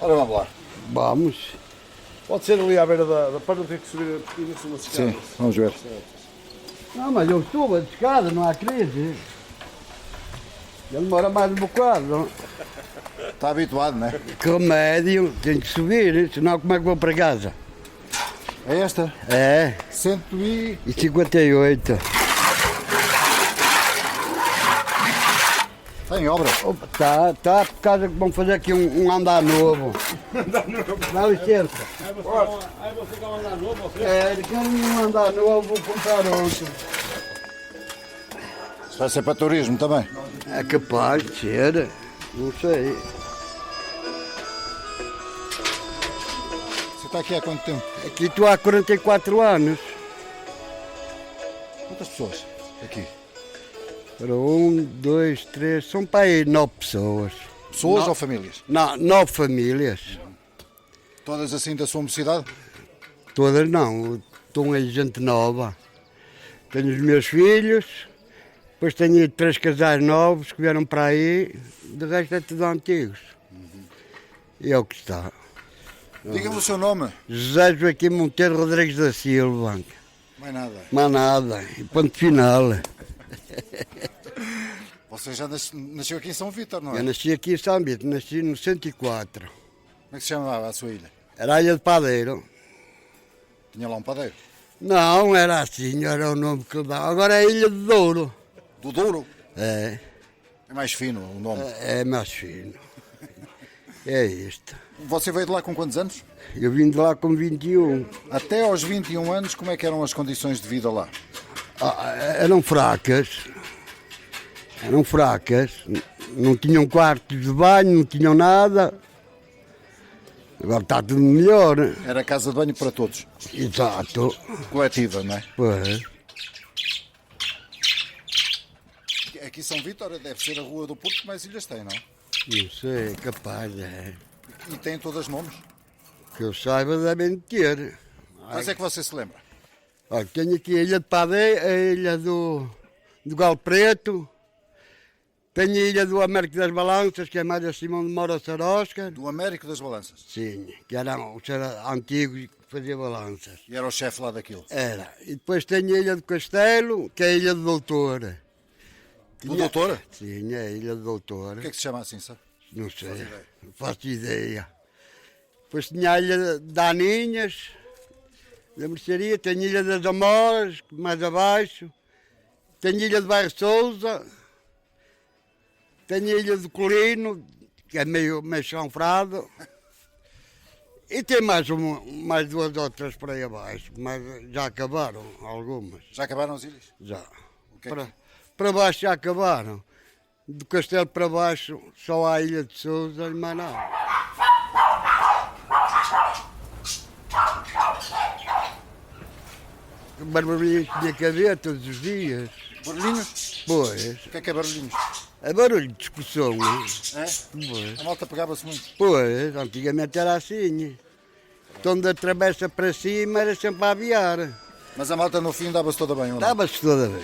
Ora, vamos lá. Vamos. Pode ser ali à beira para não ter que subir uma escada. Sim, vamos ver. Não, mas eu subo de escada, não há crise. Ele demora mais um bocado. Está habituado, não é? Que remédio, tenho que subir, senão como é que vou para casa? É esta? É, 158. 58. Está em obra. Tá, por causa que vão fazer aqui um andar novo. Dá licença. Aí você quer mandar novo? É, quero um andar novo, vou comprar outro. Isto vai ser para turismo também. É capaz de ser, não sei. Você está aqui há quanto tempo? Aqui estou há 44 anos. Quantas pessoas aqui? Para 1, 2, 3, são para aí 9 pessoas. Pessoas ou famílias? Não, 9 famílias. Todas assim da sua mocidade? Todas não, estão aí gente nova. Tenho os meus filhos, depois tenho aí 3 casais novos que vieram para aí, de resto é tudo antigos. E é o que está. Diga-me o seu nome. José Joaquim Monteiro Rodrigues da Silva. Mais nada. Mais nada, e ponto final. Você já nasceu aqui em São Vítor, não é? Eu nasci aqui em São Vito, nasci no 104. Como é que se chamava a sua ilha? Era a Ilha de Padeiro. Tinha lá um padeiro. Não, era assim, era o nome que lhe dava. Agora é a Ilha de Douro. Do Douro? É, É mais fino o nome. é mais fino. É isto. Você veio de lá com quantos anos? Eu vim de lá com 21. Até aos 21 anos, como é que eram as condições de vida lá? Eram fracas. Eram fracas. Não tinham quartos de banho, não tinham nada. Agora está tudo melhor. Era casa de banho para todos. Exato. Coletiva, não é? Pois. Aqui São Vítor deve ser a rua do Porto que mais ilhas tem, não? Não sei, capaz, é. E tem todas nomes. Que eu saiba, devem ter. Mas é que você se lembra? Olha, tenho aqui a Ilha de Padeiro, a Ilha do Galo Preto. Tenho a Ilha do Américo das Balanças, que é mais acima onde mora o Sarosca. Do Américo das Balanças. Sim, que era um ser antigo que fazia balanças. E era o chefe lá daquilo. Era. E depois tenho a Ilha do Castelo, que é a Ilha do Doutor. Do Doutor? Sim, é a Ilha do Doutor. O que é que se chama assim, sabe? Não sei, não faço ideia. Depois tinha a Ilha de Aninhas, da Mercearia, tenho a Ilha das Amoras, mais abaixo, tenho a Ilha de Bairro Souza, tenho a Ilha do Colino, que é meio chanfrado, e tem mais 2 ou 3 por aí abaixo, mas já acabaram algumas. Já acabaram as ilhas? Já. Que é Para baixo já acabaram. Do Castelo para baixo só há a Ilha de Sousa e mais nada. O barulhinho tinha que haver todos os dias. Barulhinhos? Pois. O que é barulhinhos? É barulho de discussão. É? Pois. A malta pegava-se muito. Pois, antigamente era assim. Então da travessa para cima era sempre a aviar. Mas a malta no fim dava-se toda bem, ou não? Dava-se toda bem.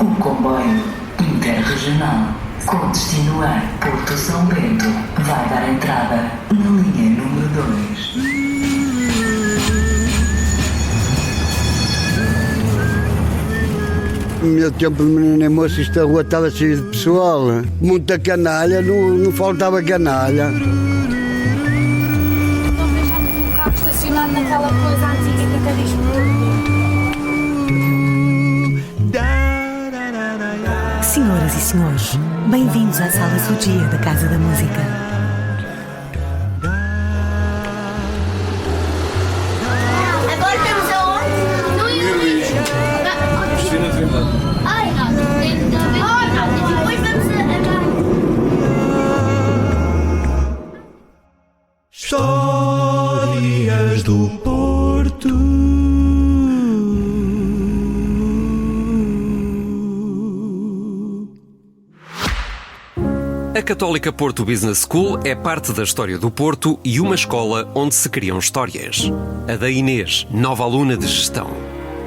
Um comboio interregional com destino a Porto São Bento vai dar entrada na linha número 2. No meu tempo de menino e moço, esta rua estava cheia de pessoal. Muita canalha, não faltava canalha. Nós deixámos um carro estacionado naquela coisa antiga que até diz Senhoras e senhores, bem-vindos à sala Sudia da Casa da Música. Agora estamos aonde? No Ilírio. Cristina Trindade. Ai, não. Depois vamos Histórias do Porto. A Católica Porto Business School é parte da história do Porto e uma escola onde se criam histórias. A da Inês, nova aluna de gestão.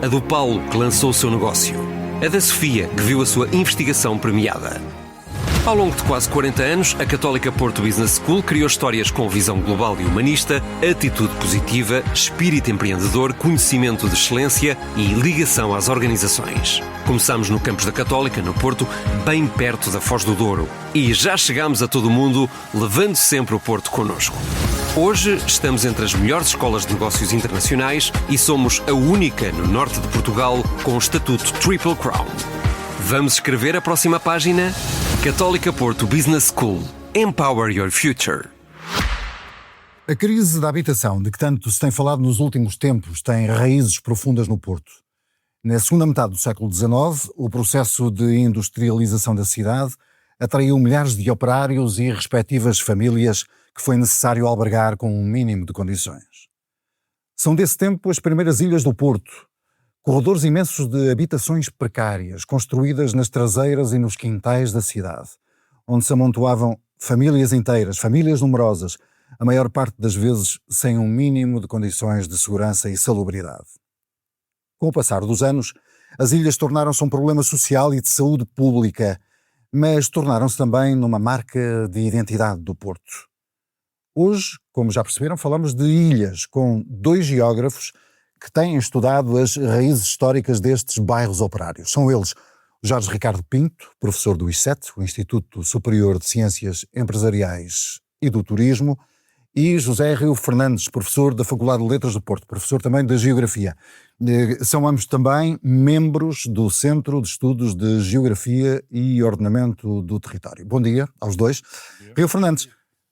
A do Paulo, que lançou o seu negócio. A da Sofia, que viu a sua investigação premiada. Ao longo de quase 40 anos, a Católica Porto Business School criou histórias com visão global e humanista, atitude positiva, espírito empreendedor, conhecimento de excelência e ligação às organizações. Começamos no campus da Católica, no Porto, bem perto da Foz do Douro. E já chegámos a todo o mundo, levando sempre o Porto connosco. Hoje estamos entre as melhores escolas de negócios internacionais e somos a única no norte de Portugal com o estatuto Triple Crown. Vamos escrever a próxima página? Católica Porto Business School. Empower your future. A crise da habitação, de que tanto se tem falado nos últimos tempos, tem raízes profundas no Porto. Na segunda metade do século XIX, o processo de industrialização da cidade atraiu milhares de operários e respectivas famílias que foi necessário albergar com um mínimo de condições. São desse tempo as primeiras ilhas do Porto, corredores imensos de habitações precárias, construídas nas traseiras e nos quintais da cidade, onde se amontoavam famílias inteiras, famílias numerosas, a maior parte das vezes sem um mínimo de condições de segurança e salubridade. Com o passar dos anos, as ilhas tornaram-se um problema social e de saúde pública, mas tornaram-se também numa marca de identidade do Porto. Hoje, como já perceberam, falamos de ilhas, com 2 geógrafos que têm estudado as raízes históricas destes bairros operários. São eles Jorge Ricardo Pinto, professor do ISET, o Instituto Superior de Ciências Empresariais e do Turismo, e José Rio Fernandes, professor da Faculdade de Letras do Porto, professor também de Geografia. São ambos também membros do Centro de Estudos de Geografia e Ordenamento do Território. Bom dia aos dois. Rio Fernandes,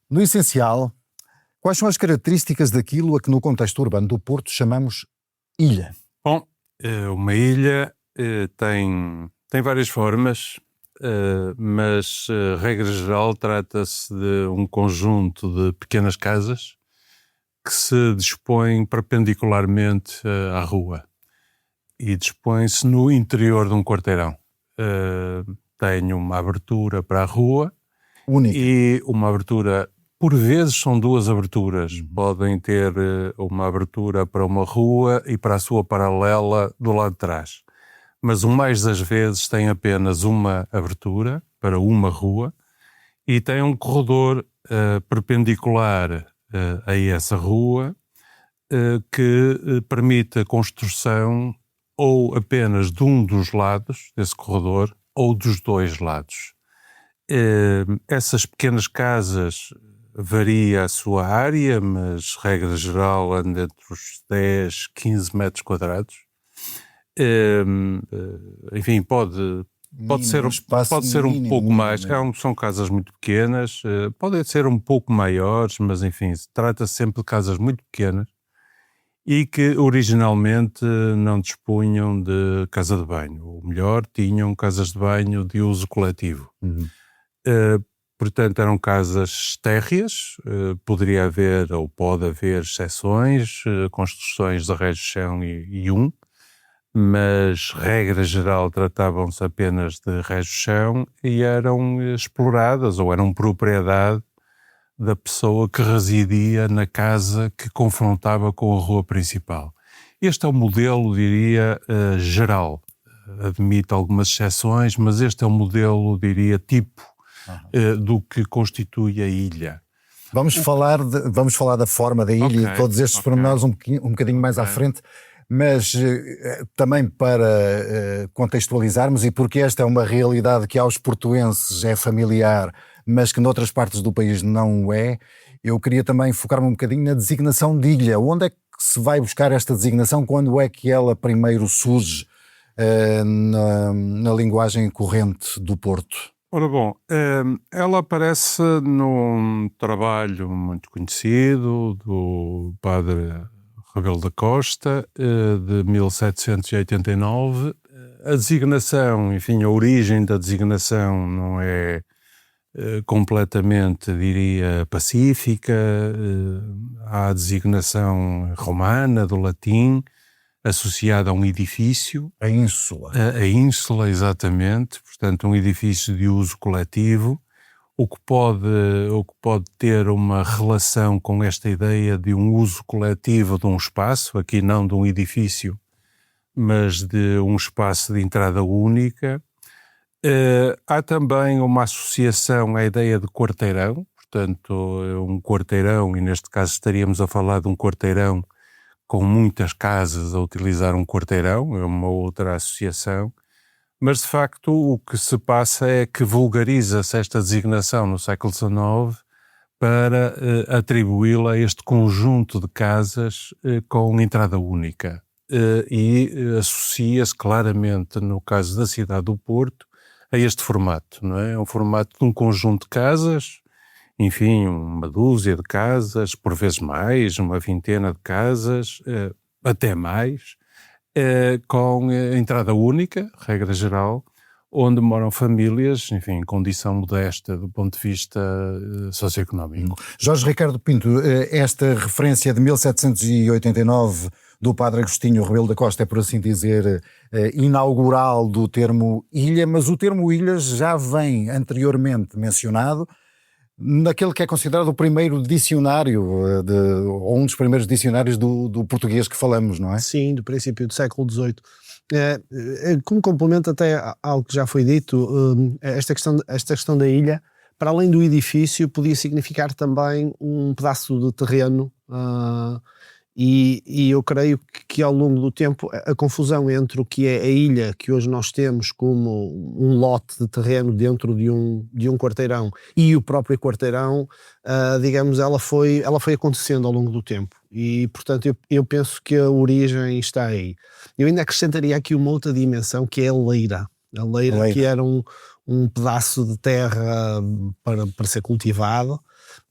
no essencial, quais são as características daquilo a que no contexto urbano do Porto chamamos ilha? Bom, uma ilha tem várias formas, mas, regra geral, trata-se de um conjunto de pequenas casas que se dispõem perpendicularmente à rua e dispõem-se no interior de um quarteirão. Tem uma abertura para a rua Única. E uma abertura. Por vezes são 2 aberturas. Podem ter uma abertura para uma rua e para a sua paralela do lado de trás. Mas o mais das vezes tem apenas uma abertura para uma rua e tem um corredor perpendicular a essa rua que permite a construção ou apenas de um dos lados desse corredor ou dos 2 lados. Essas pequenas casas varia a sua área, mas, regra geral, anda entre os 10, 15 metros quadrados. Enfim, pode ser um pouco mais. São casas muito pequenas, podem ser um pouco maiores, mas, enfim, trata-se sempre de casas muito pequenas e que originalmente não dispunham de casa de banho. Ou melhor, tinham casas de banho de uso coletivo. Portanto, eram casas térreas, poderia haver ou pode haver exceções, construções de rés de chão e mas, regra geral, tratavam-se apenas de rés de chão e eram exploradas ou eram propriedade da pessoa que residia na casa que confrontava com a rua principal. Este é o modelo, diria, geral. Admite algumas exceções, mas este é o modelo, diria, tipo do que constitui a ilha. Vamos falar da forma da ilha e todos estes pormenores um bocadinho mais à frente, mas também para contextualizarmos, e porque esta é uma realidade que aos portuenses é familiar, mas que noutras partes do país não é, eu queria também focar-me um bocadinho na designação de ilha. Onde é que se vai buscar esta designação? Quando é que ela primeiro surge na linguagem corrente do Porto? Ora bom, ela aparece num trabalho muito conhecido do padre Rebelo da Costa, de 1789. A designação, enfim, a origem da designação não é completamente, diria, pacífica. Há a designação romana, do latim, associada a um edifício. A ínsula. A ínsula, exatamente. Portanto, um edifício de uso coletivo, o que pode ter uma relação com esta ideia de um uso coletivo de um espaço, aqui não de um edifício, mas de um espaço de entrada única. Há também uma associação à ideia de quarteirão, portanto, um quarteirão, e neste caso estaríamos a falar de um quarteirão com muitas casas a utilizar um quarteirão, é uma outra associação, mas de facto o que se passa é que vulgariza-se esta designação no século XIX para atribuí-la a este conjunto de casas com entrada única. E associa-se claramente, no caso da cidade do Porto, a este formato, não é? É um formato de um conjunto de casas, enfim, uma dúzia de casas, por vezes mais, uma vintena de casas, até mais, com entrada única, regra geral, onde moram famílias, enfim, em condição modesta do ponto de vista socioeconómico. Jorge Ricardo Pinto, esta referência de 1789 do padre Agostinho Rebelo da Costa é, por assim dizer, inaugural do termo ilha, mas o termo ilhas já vem anteriormente mencionado naquele que é considerado o primeiro dicionário, ou um dos primeiros dicionários do português que falamos, não é? Sim, do princípio do século XVIII. Como complemento até ao que já foi dito, esta questão da ilha, para além do edifício, podia significar também um pedaço de terreno, e eu creio que ao longo do tempo a confusão entre o que é a ilha que hoje nós temos como um lote de terreno dentro de um quarteirão e o próprio quarteirão, digamos, ela foi acontecendo ao longo do tempo, e portanto eu penso que a origem está aí. Eu ainda acrescentaria aqui uma outra dimensão, que é a leira, que era um pedaço de terra para ser cultivado,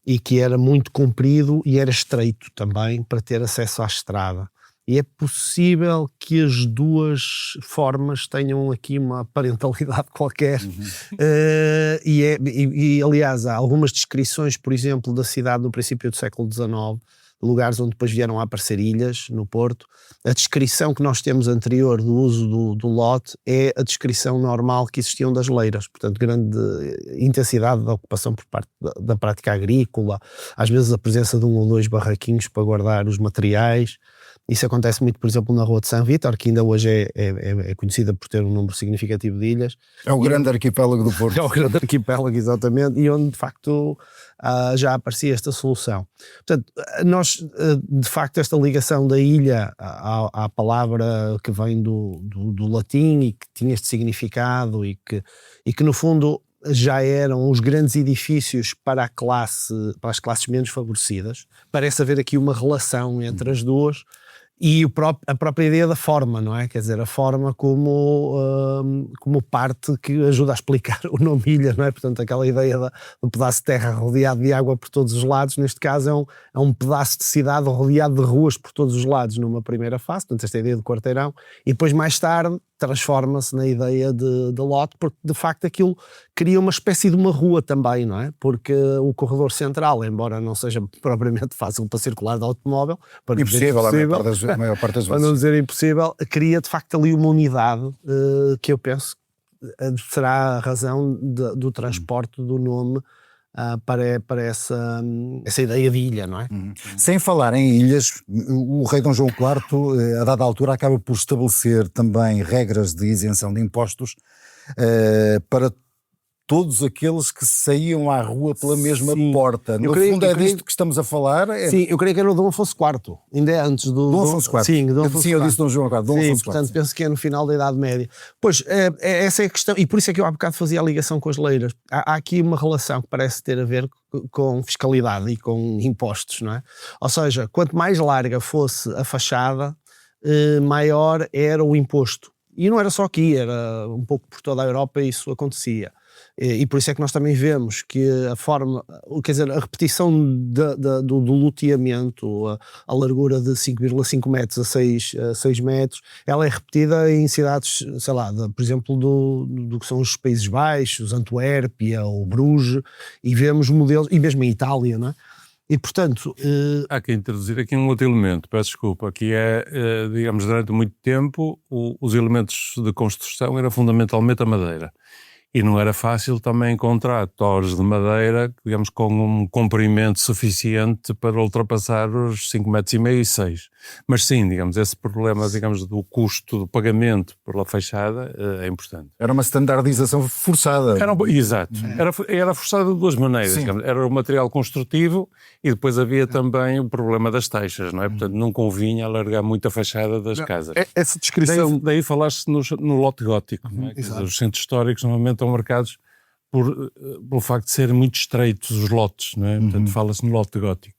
e que era muito comprido e era estreito também para ter acesso à estrada. E é possível que as duas formas tenham aqui uma parentalidade qualquer. E aliás, há algumas descrições, por exemplo, da cidade no princípio do século XIX, lugares onde depois vieram a aparecer ilhas no Porto. A descrição que nós temos anterior do uso do lote é a descrição normal que existiam das leiras, portanto grande intensidade da ocupação por parte da prática agrícola, às vezes a presença de 1 ou 2 barraquinhos para guardar os materiais. Isso acontece muito, por exemplo, na Rua de São Vítor, que ainda hoje é conhecida por ter um número significativo de ilhas. É o grande arquipélago do Porto. É o grande arquipélago, exatamente, e onde de facto já aparecia esta solução. Portanto, nós, de facto, esta ligação da ilha à palavra que vem do latim e que tinha este significado e que no fundo já eram os grandes edifícios para as classes menos favorecidas. Parece haver aqui uma relação entre as duas. E a própria ideia da forma, não é? Quer dizer, a forma como parte que ajuda a explicar o nome ilha, não é? Portanto, aquela ideia do pedaço de terra rodeado de água por todos os lados, neste caso é um pedaço de cidade rodeado de ruas por todos os lados numa primeira fase, portanto esta ideia de quarteirão, e depois mais tarde transforma-se na ideia de lote, porque de facto aquilo cria uma espécie de uma rua também, não é? Porque o corredor central, embora não seja propriamente fácil para circular de automóvel, impossível, a maior parte das vezes, para não dizer impossível, cria de facto ali uma unidade que eu penso será a razão do transporte do nome para essa ideia de ilha, não é? Sem falar em ilhas, o rei Dom João IV, a dada altura, acaba por estabelecer também regras de isenção de impostos para todos aqueles que saíam à rua pela mesma porta. No fundo é disto que estamos a falar. Sim, eu creio que era o Dom Afonso IV, ainda é antes do... Dom Afonso IV. Sim, Dom Afonso IV. Eu disse Dom João IV. Dom Afonso IV. Portanto, penso que é no final da Idade Média. Pois, essa é a questão, e por isso é que eu há bocado fazia a ligação com as leiras. Há aqui uma relação que parece ter a ver com fiscalidade e com impostos, não é? Ou seja, quanto mais larga fosse a fachada, maior era o imposto. E não era só aqui, era um pouco por toda a Europa isso acontecia. E por isso é que nós também vemos que a forma, quer dizer, a repetição do loteamento, a largura de 5,5 metros a 6 metros, ela é repetida em cidades, sei lá, por exemplo, do que são os Países Baixos, Antuérpia ou Bruges, e vemos modelos, e mesmo em Itália, não é? E, portanto... Há que introduzir aqui um outro elemento, peço desculpa, que é, digamos, durante muito tempo, os elementos de construção eram fundamentalmente a madeira. E não era fácil também encontrar torres de madeira, digamos, com um comprimento suficiente para ultrapassar os 5,5 metros e 6. Mas sim, digamos, esse problema, digamos, do custo do pagamento pela fachada é importante. Era uma standardização forçada. Exato. Era forçada de duas maneiras. Digamos. Era o material construtivo e depois havia também o problema das taxas, não é? Portanto, não convinha alargar muito a fachada das casas. Essa descrição... Daí falaste no lote gótico, não é? Quer dizer, os centros históricos normalmente estão marcados pelo facto de serem muito estreitos os lotes, não é? Portanto, fala-se no lote gótico.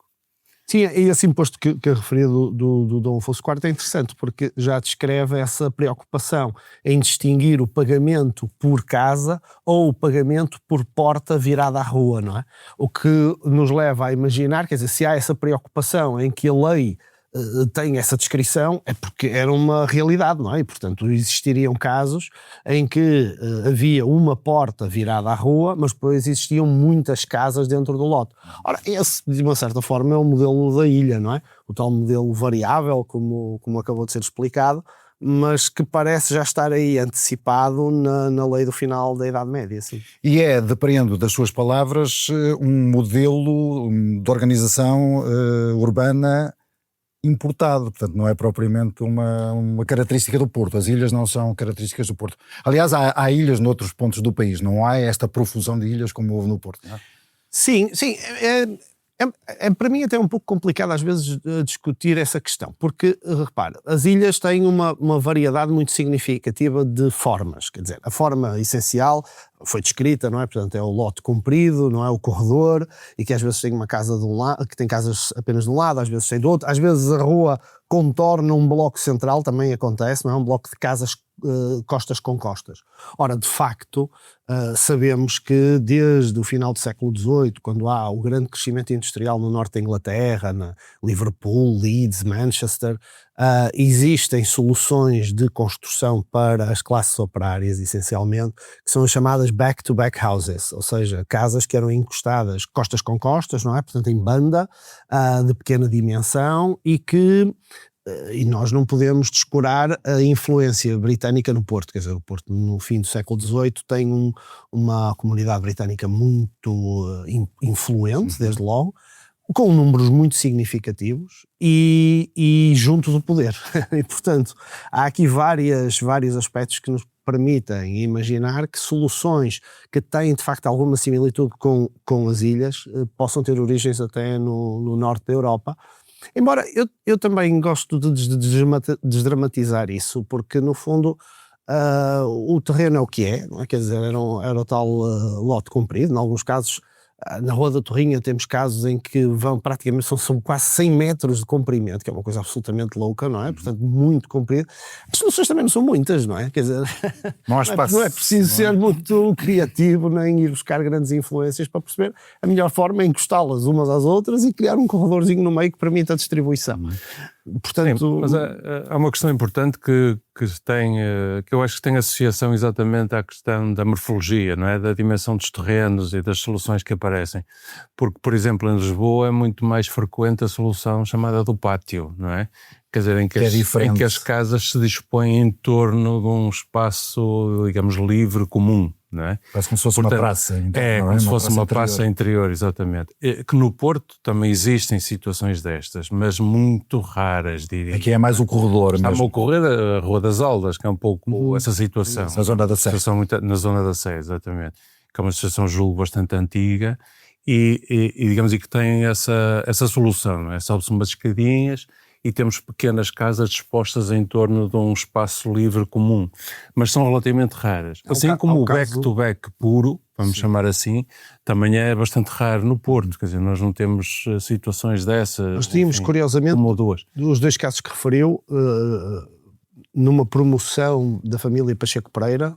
Sim, e esse imposto que eu referi do Dom Afonso IV é interessante, porque já descreve essa preocupação em distinguir o pagamento por casa ou o pagamento por porta virada à rua, não é? O que nos leva a imaginar, quer dizer, se há essa preocupação em que a lei tem essa descrição, é porque era uma realidade, não é? E, portanto, existiriam casos em que havia uma porta virada à rua, mas depois existiam muitas casas dentro do lote. Ora, esse, de uma certa forma, é o modelo da ilha, não é? O tal modelo variável, como acabou de ser explicado, mas que parece já estar aí antecipado na lei do final da Idade Média. Sim. E depreendo das suas palavras, um modelo de organização urbana importado, portanto não é propriamente uma característica do Porto. As ilhas não são características do Porto. Aliás, há ilhas noutros pontos do país, não há esta profusão de ilhas como houve no Porto. Não é? Sim, para mim até é um pouco complicado às vezes discutir essa questão, porque, repara, as ilhas têm uma variedade muito significativa de formas, quer dizer, a forma essencial foi descrita, não é? Portanto, é o lote comprido, não é? O corredor, e que às vezes tem uma casa de um lado, que tem casas apenas de um lado, às vezes tem do outro, às vezes a rua contorna um bloco central, também acontece, não é? Um bloco de casas costas com costas. Ora, de facto, sabemos que desde o final do século XVIII, quando há o grande crescimento industrial no norte da Inglaterra, na Liverpool, Leeds, Manchester, existem soluções de construção para as classes operárias, essencialmente, que são as chamadas back-to-back houses, ou seja, casas que eram encostadas costas com costas, não é? Portanto, em banda, de pequena dimensão, e nós não podemos descurar a influência britânica no Porto. Quer dizer, o Porto no fim do século XVIII tem uma comunidade britânica muito influente, desde logo, com números muito significativos e junto do poder. E, portanto, há aqui vários aspectos que nos permitem imaginar que soluções que têm, de facto, alguma similitude com as ilhas possam ter origens até no norte da Europa. Embora eu também gosto de desdramatizar isso, porque no fundo o terreno é o que é, não é? Quer dizer, era o tal lote comprido. Em alguns casos, na Rua da Torrinha temos casos em que praticamente são quase 100 metros de comprimento, que é uma coisa absolutamente louca, não é? Portanto, muito comprido. As soluções também não são muitas, não é? Quer dizer, não há espaço, não é preciso ser muito criativo nem ir buscar grandes influências para perceber a melhor forma é encostá-las umas às outras e criar um corredorzinho no meio que permita a distribuição. Portanto, sim, mas há uma questão importante que eu acho que tem associação exatamente à questão da morfologia, não é? Da dimensão dos terrenos e das soluções que aparecem. Porque, por exemplo, em Lisboa é muito mais frequente a solução chamada do pátio, não é? Quer dizer, em que as casas se dispõem em torno de um espaço, digamos, livre, comum, não é? Parece como se fosse uma praça. Então, como se fosse uma praça interior, exatamente. Que no Porto também existem situações destas, mas muito raras, diria. Aqui é mais o corredor mesmo. Está-me a ocorrer a Rua das Aldas, que é um pouco essa situação. Na zona da Sé. Na zona da Sé, exatamente. Que é uma situação, julgo, bastante antiga e digamos, que tem essa solução, não é? Sobe-se umas escadinhas e temos pequenas casas dispostas em torno de um espaço livre comum, mas são relativamente raras. Assim como o back-to-back puro, vamos chamar assim, também é bastante raro no Porto, quer dizer, nós não temos situações dessas. Nós tínhamos, curiosamente, uma ou duas. Os dois casos que referiu, numa promoção da família Pacheco Pereira,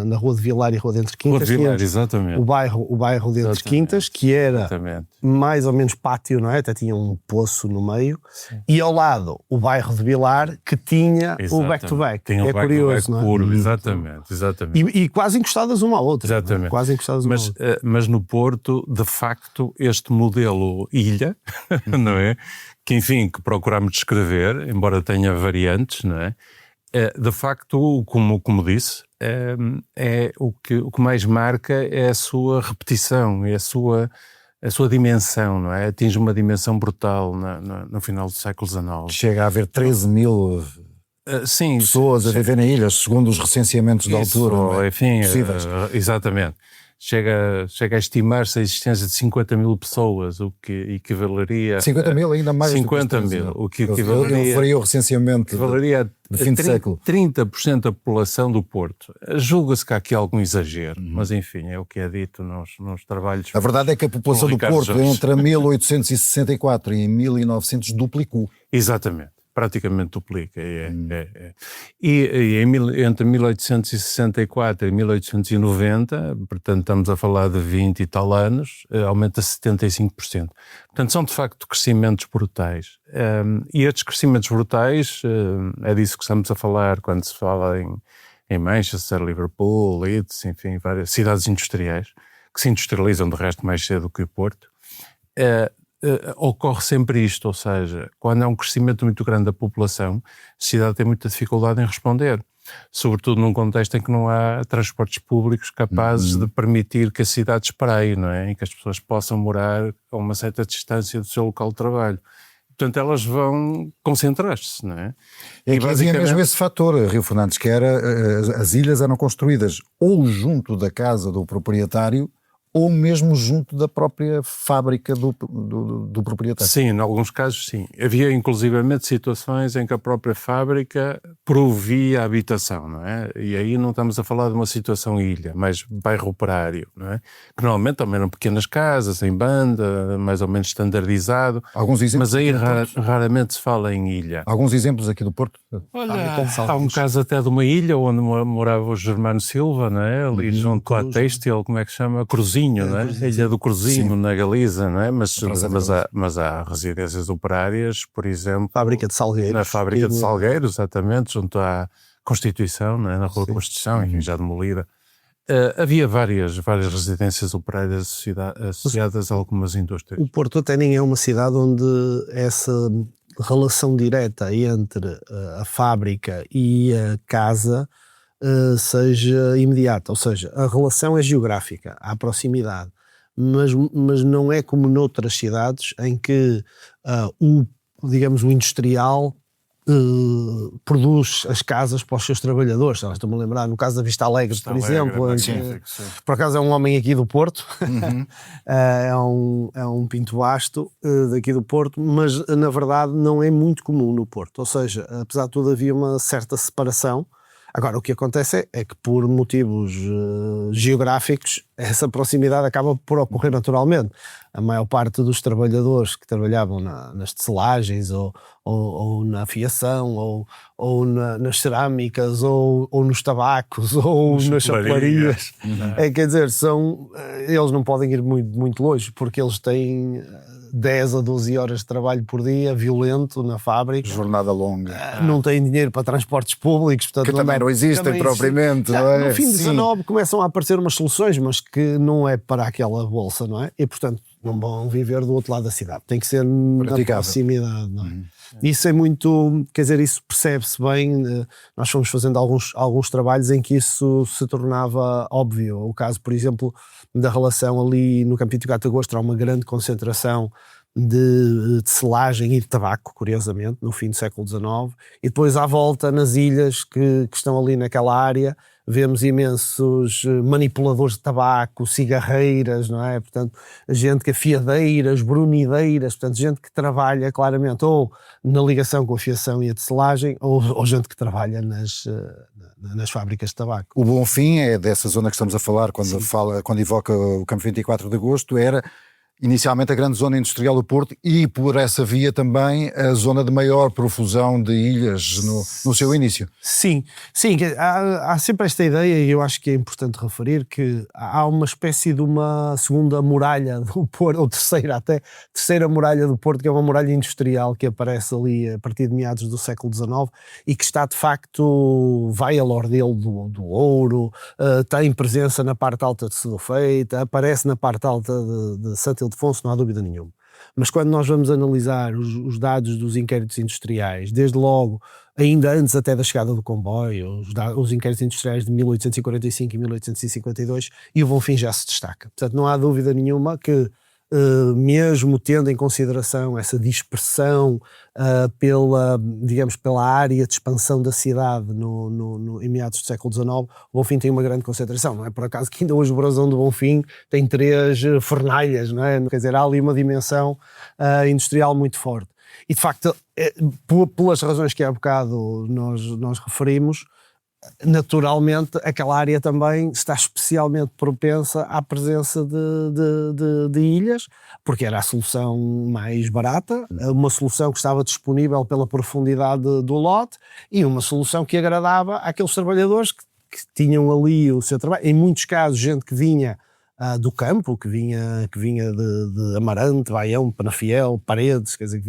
na Rua de Vilar e Rua de Entre Quintas. Rua de Vilar, exatamente. O bairro de Entre Quintas, que era mais ou menos pátio, não é? Até tinha um poço no meio. Sim. E ao lado, o bairro de Vilar, que tinha o back-to-back. Tinha o curioso, não é? Puro, exatamente. E quase encostadas uma à outra. Exatamente. Quase encostadas uma à outra. Mas no Porto, de facto, este modelo ilha, não é? Que, enfim, que procuramos descrever, embora tenha variantes, não é? De facto, como disse, o que mais marca é a sua repetição, é a sua dimensão, não é? Atinge uma dimensão brutal no final do século XIX. Chega a haver 13 mil pessoas a viver na ilha, segundo os recenseamentos da altura. Não é? Enfim, possíveis. Exatamente. Chega a estimar-se a existência de 50 mil pessoas, o que equivaleria... 50 mil, ainda mais 50 mil, o que equivaleria... Eu faria o recenseamento equivaleria de fim de século. 30% da população do Porto. Julga-se que há aqui algum exagero, mas enfim, é o que é dito nos trabalhos... A verdade é que a população do Porto, entre 1864 e 1900, duplicou. Exatamente. Praticamente duplica. E entre 1864 e 1890, portanto estamos a falar de 20 e tal anos, aumenta 75%. Portanto são de facto crescimentos brutais. E estes crescimentos brutais, é disso que estamos a falar quando se fala em Manchester, Liverpool, Leeds, enfim, várias cidades industriais, que se industrializam de resto mais cedo que o Porto. Ocorre sempre isto, ou seja, quando há um crescimento muito grande da população, a cidade tem muita dificuldade em responder, sobretudo num contexto em que não há transportes públicos capazes de permitir que a cidade espraie, não é? Em que as pessoas possam morar a uma certa distância do seu local de trabalho. Portanto, elas vão concentrar-se, não é? E havia mesmo esse fator, Rio Fernandes, que era, as ilhas eram construídas ou junto da casa do proprietário, ou mesmo junto da própria fábrica do proprietário. Sim, em alguns casos sim. Havia inclusivamente situações em que a própria fábrica provia a habitação, não é? E aí não estamos a falar de uma situação ilha, mas bairro operário, não é? Que normalmente também eram pequenas casas, em banda, mais ou menos standardizado. Alguns exemplos, mas aí raramente se fala em ilha. Alguns exemplos aqui do Porto? Olha, há um caso até de uma ilha onde morava o Germano Silva, não é? Ali junto à Têxtil, como é que se chama? Cruzinho. Não é? A Ilha do Cruzinho, na Galiza, não é? Mas há residências operárias, por exemplo... Fábrica de Salgueiros. Na fábrica de Salgueiros, exatamente, junto à Constituição, não é? Na Rua Constituição, enfim, já demolida. Havia várias residências operárias associadas a algumas indústrias. O Porto até nem é uma cidade onde essa relação direta entre a fábrica e a casa seja imediata, ou seja, a relação é geográfica, há proximidade, mas não é como noutras cidades em que o industrial produz as casas para os seus trabalhadores. Estou-me a lembrar, no caso da Vista Alegre, por exemplo, por acaso é um homem aqui do Porto, é um Pinto Basto daqui do Porto, mas na verdade não é muito comum no Porto, ou seja, apesar de tudo havia uma certa separação. Agora, o que acontece é que por motivos geográficos essa proximidade acaba por ocorrer naturalmente. A maior parte dos trabalhadores que trabalhavam nas tecelagens ou na afiação ou nas cerâmicas ou nos tabacos ou nas chapelarias, quer dizer, eles não podem ir muito, muito longe porque eles têm 10 a 12 horas de trabalho por dia, violento, na fábrica. Jornada longa. Não têm dinheiro para transportes públicos. Portanto, que também não existem propriamente. Não é? No fim de 19 começam a aparecer umas soluções, mas que não é para aquela bolsa, não é? E, portanto, não vão viver do outro lado da cidade. Tem que ser na proximidade, não é? Isso é muito... Quer dizer, isso percebe-se bem. Nós fomos fazendo alguns trabalhos em que isso se tornava óbvio. O caso, por exemplo, da relação ali no Campo 24 de Agosto, há uma grande concentração de selagem e de tabaco, curiosamente, no fim do século XIX, e depois à volta nas ilhas que estão ali naquela área, vemos imensos manipuladores de tabaco, cigarreiras, não é? Portanto, gente que afiadeiras, brunideiras, portanto, gente que trabalha claramente ou na ligação com a fiação e a tecelagem, ou gente que trabalha nas fábricas de tabaco. O Bonfim é dessa zona que estamos a falar quando evoca o Campo 24 de Agosto, era inicialmente a grande zona industrial do Porto e por essa via também a zona de maior profusão de ilhas no seu início. Sim, há sempre esta ideia e eu acho que é importante referir que há uma espécie de uma segunda muralha do Porto, ou terceira muralha do Porto, que é uma muralha industrial que aparece ali a partir de meados do século XIX e que está de facto, vai a Lordelo do Ouro, tem presença na parte alta de Sedufeita, aparece na parte alta de Santo Ildefonso, não há dúvida nenhuma. Mas quando nós vamos analisar os dados dos inquéritos industriais, desde logo, ainda antes até da chegada do comboio, os inquéritos industriais de 1845 e 1852, e o Bonfim já se destaca. Portanto, não há dúvida nenhuma que, mesmo tendo em consideração essa dispersão pela área de expansão da cidade em meados do século XIX, o Bonfim tem uma grande concentração. Não é por acaso que ainda hoje o brasão do Bonfim tem 3 fornalhas, não é? Quer dizer, há ali uma dimensão industrial muito forte. E de facto, pelas razões que há bocado nós referimos, naturalmente aquela área também está especialmente propensa à presença de ilhas, porque era a solução mais barata, uma solução que estava disponível pela profundidade do lote e uma solução que agradava àqueles trabalhadores que tinham ali o seu trabalho. Em muitos casos, gente que vinha do campo, que vinha de Amarante, Baião, Penafiel, Paredes, quer dizer,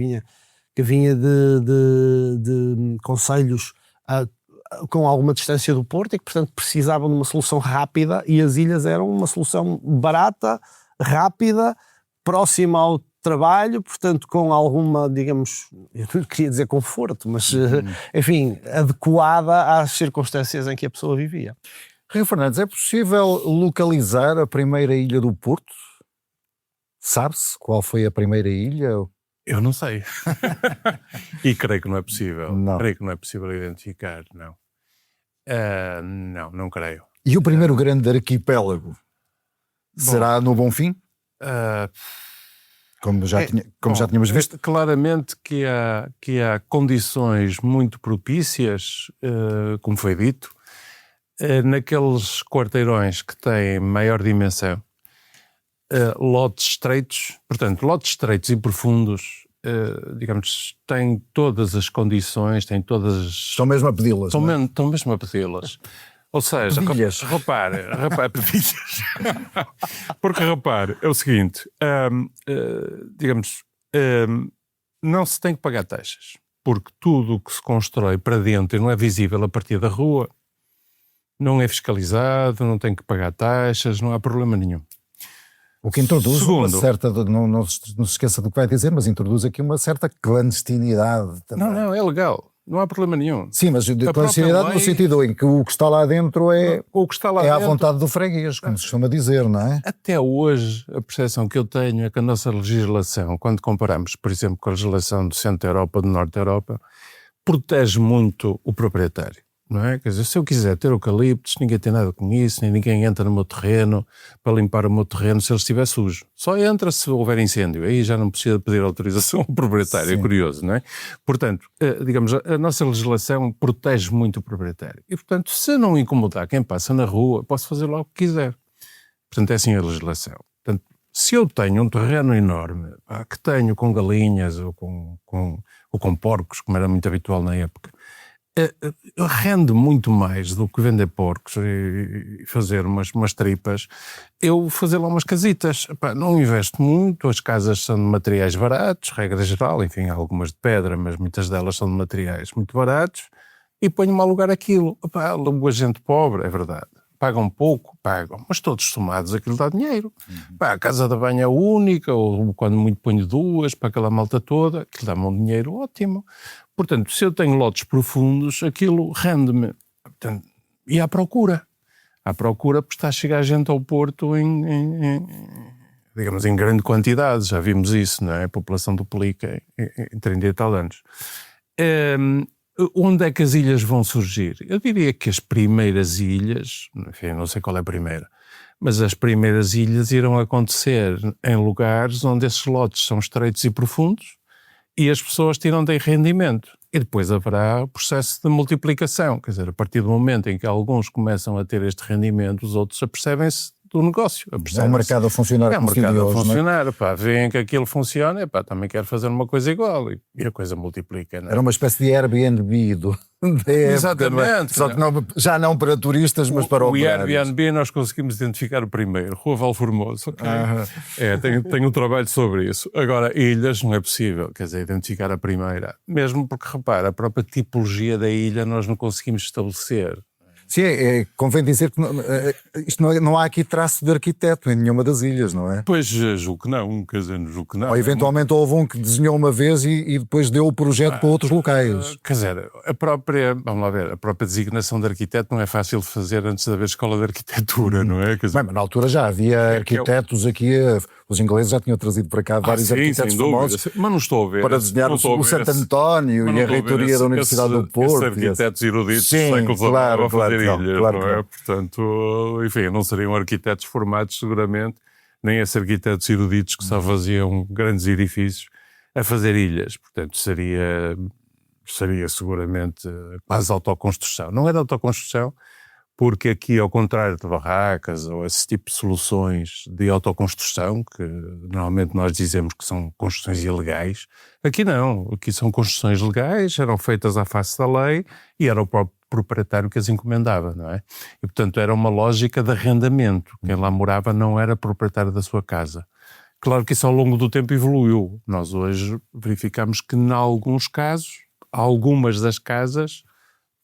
que vinha de concelhos com alguma distância do porto e que, portanto, precisavam de uma solução rápida, e as ilhas eram uma solução barata, rápida, próxima ao trabalho, portanto, com alguma, digamos, eu não queria dizer conforto, mas, enfim, adequada às circunstâncias em que a pessoa vivia. Rio Fernandes, é possível localizar a primeira ilha do Porto? Sabe-se qual foi a primeira ilha? Eu não sei. E creio que não é possível. Não. Creio que não é possível identificar, não. Não creio. E o primeiro grande arquipélago? Será no Bonfim? Como já tínhamos visto? Claramente que há condições muito propícias, como foi dito, naqueles quarteirões que têm maior dimensão, lotes estreitos, portanto, lotes estreitos e profundos, digamos, têm todas as condições, têm todas as... Estão mesmo a pedi-las. Estão mesmo a pedi-las. Ou seja, repare, pedilhas. Porque repare, é o seguinte, digamos, não se tem que pagar taxas, porque tudo o que se constrói para dentro e não é visível a partir da rua, não é fiscalizado, não tem que pagar taxas, não há problema nenhum. O que introduz uma certa, não se esqueça do que vai dizer, mas introduz aqui uma certa clandestinidade também. Não, é legal, não há problema nenhum. Sim, mas de clandestinidade no sentido em que o que está lá dentro é à vontade do freguês, como se costuma dizer, não é? Até hoje, a percepção que eu tenho é que a nossa legislação, quando comparamos, por exemplo, com a legislação do centro da Europa, do norte da Europa, protege muito o proprietário. Não é? Quer dizer, se eu quiser ter eucaliptos, ninguém tem nada com isso, nem ninguém entra no meu terreno para limpar o meu terreno se ele estiver sujo. Só entra se houver incêndio, aí já não precisa pedir autorização ao proprietário. Sim. É curioso, não é? Portanto, digamos, a nossa legislação protege muito o proprietário. E, portanto, se não incomodar quem passa na rua, posso fazer lá o que quiser. Portanto, é assim a legislação. Portanto, se eu tenho um terreno enorme, que tenho com galinhas ou com porcos, como era muito habitual na época, rende muito mais do que vender porcos e fazer umas tripas, eu fazer lá umas casitas. Não investo muito, as casas são de materiais baratos, regra geral, enfim, algumas de pedra, mas muitas delas são de materiais muito baratos, e ponho-me a alugar aquilo. O agente pobre, é verdade, pagam pouco, mas todos somados aquilo dá dinheiro. A casa de banho é única, ou quando muito ponho 2, para aquela malta toda, aquilo dá-me um dinheiro ótimo. Portanto, se eu tenho lotes profundos, aquilo rende-me. Portanto, e há procura. Há procura porque está a chegar gente ao Porto digamos, em grande quantidade. Já vimos isso, não é? A população duplica em 30 e tal anos. Onde é que as ilhas vão surgir? Eu diria que as primeiras ilhas, enfim, não sei qual é a primeira, mas as primeiras ilhas irão acontecer em lugares onde esses lotes são estreitos e profundos e as pessoas tiram de rendimento. E depois haverá o processo de multiplicação, quer dizer, a partir do momento em que alguns começam a ter este rendimento, os outros apercebem-se do negócio. É um mercado a funcionar. É um mercado a funcionar. Veem que aquilo funciona, também quero fazer uma coisa igual e a coisa multiplica. Não é? Era uma espécie de Airbnb da época. Exatamente. Só que já não para turistas, mas para operários. O Airbnb nós conseguimos identificar o primeiro, Rua Valformoso. Okay? Tenho um trabalho sobre isso. Agora, ilhas não é possível, quer dizer, identificar a primeira. Mesmo porque, repara, a própria tipologia da ilha nós não conseguimos estabelecer. Sim, convém dizer que isto não há aqui traço de arquiteto em nenhuma das ilhas, não é? Pois, julgo que não, quer dizer, julgo que não. Ou eventualmente houve um que desenhou uma vez e depois deu o projeto para outros locais. Quer dizer, vamos lá ver, a própria designação de arquiteto não é fácil de fazer antes de haver escola de arquitetura, não é? Quer dizer, Mas na altura já havia arquitetos aqui, os ingleses já tinham trazido para cá vários arquitetos famosos. Mas não estou a ver. Para desenhar o Santo António e a reitoria da Universidade do Porto. Esses arquitetos eruditos do século XIX a fazer ilhas, não é? Portanto, enfim, não seriam arquitetos formados seguramente, nem esses arquitetos eruditos que só faziam grandes edifícios a fazer ilhas. Portanto, seria seguramente quase autoconstrução. Não era autoconstrução, porque aqui, ao contrário de barracas ou esse tipo de soluções de autoconstrução, que normalmente nós dizemos que são construções ilegais, aqui não. Aqui são construções legais, eram feitas à face da lei e era o próprio proprietário que as encomendava, não é? E, portanto, era uma lógica de arrendamento. Quem lá morava não era proprietário da sua casa. Claro que isso ao longo do tempo evoluiu. Nós hoje verificamos que, em alguns casos, algumas das casas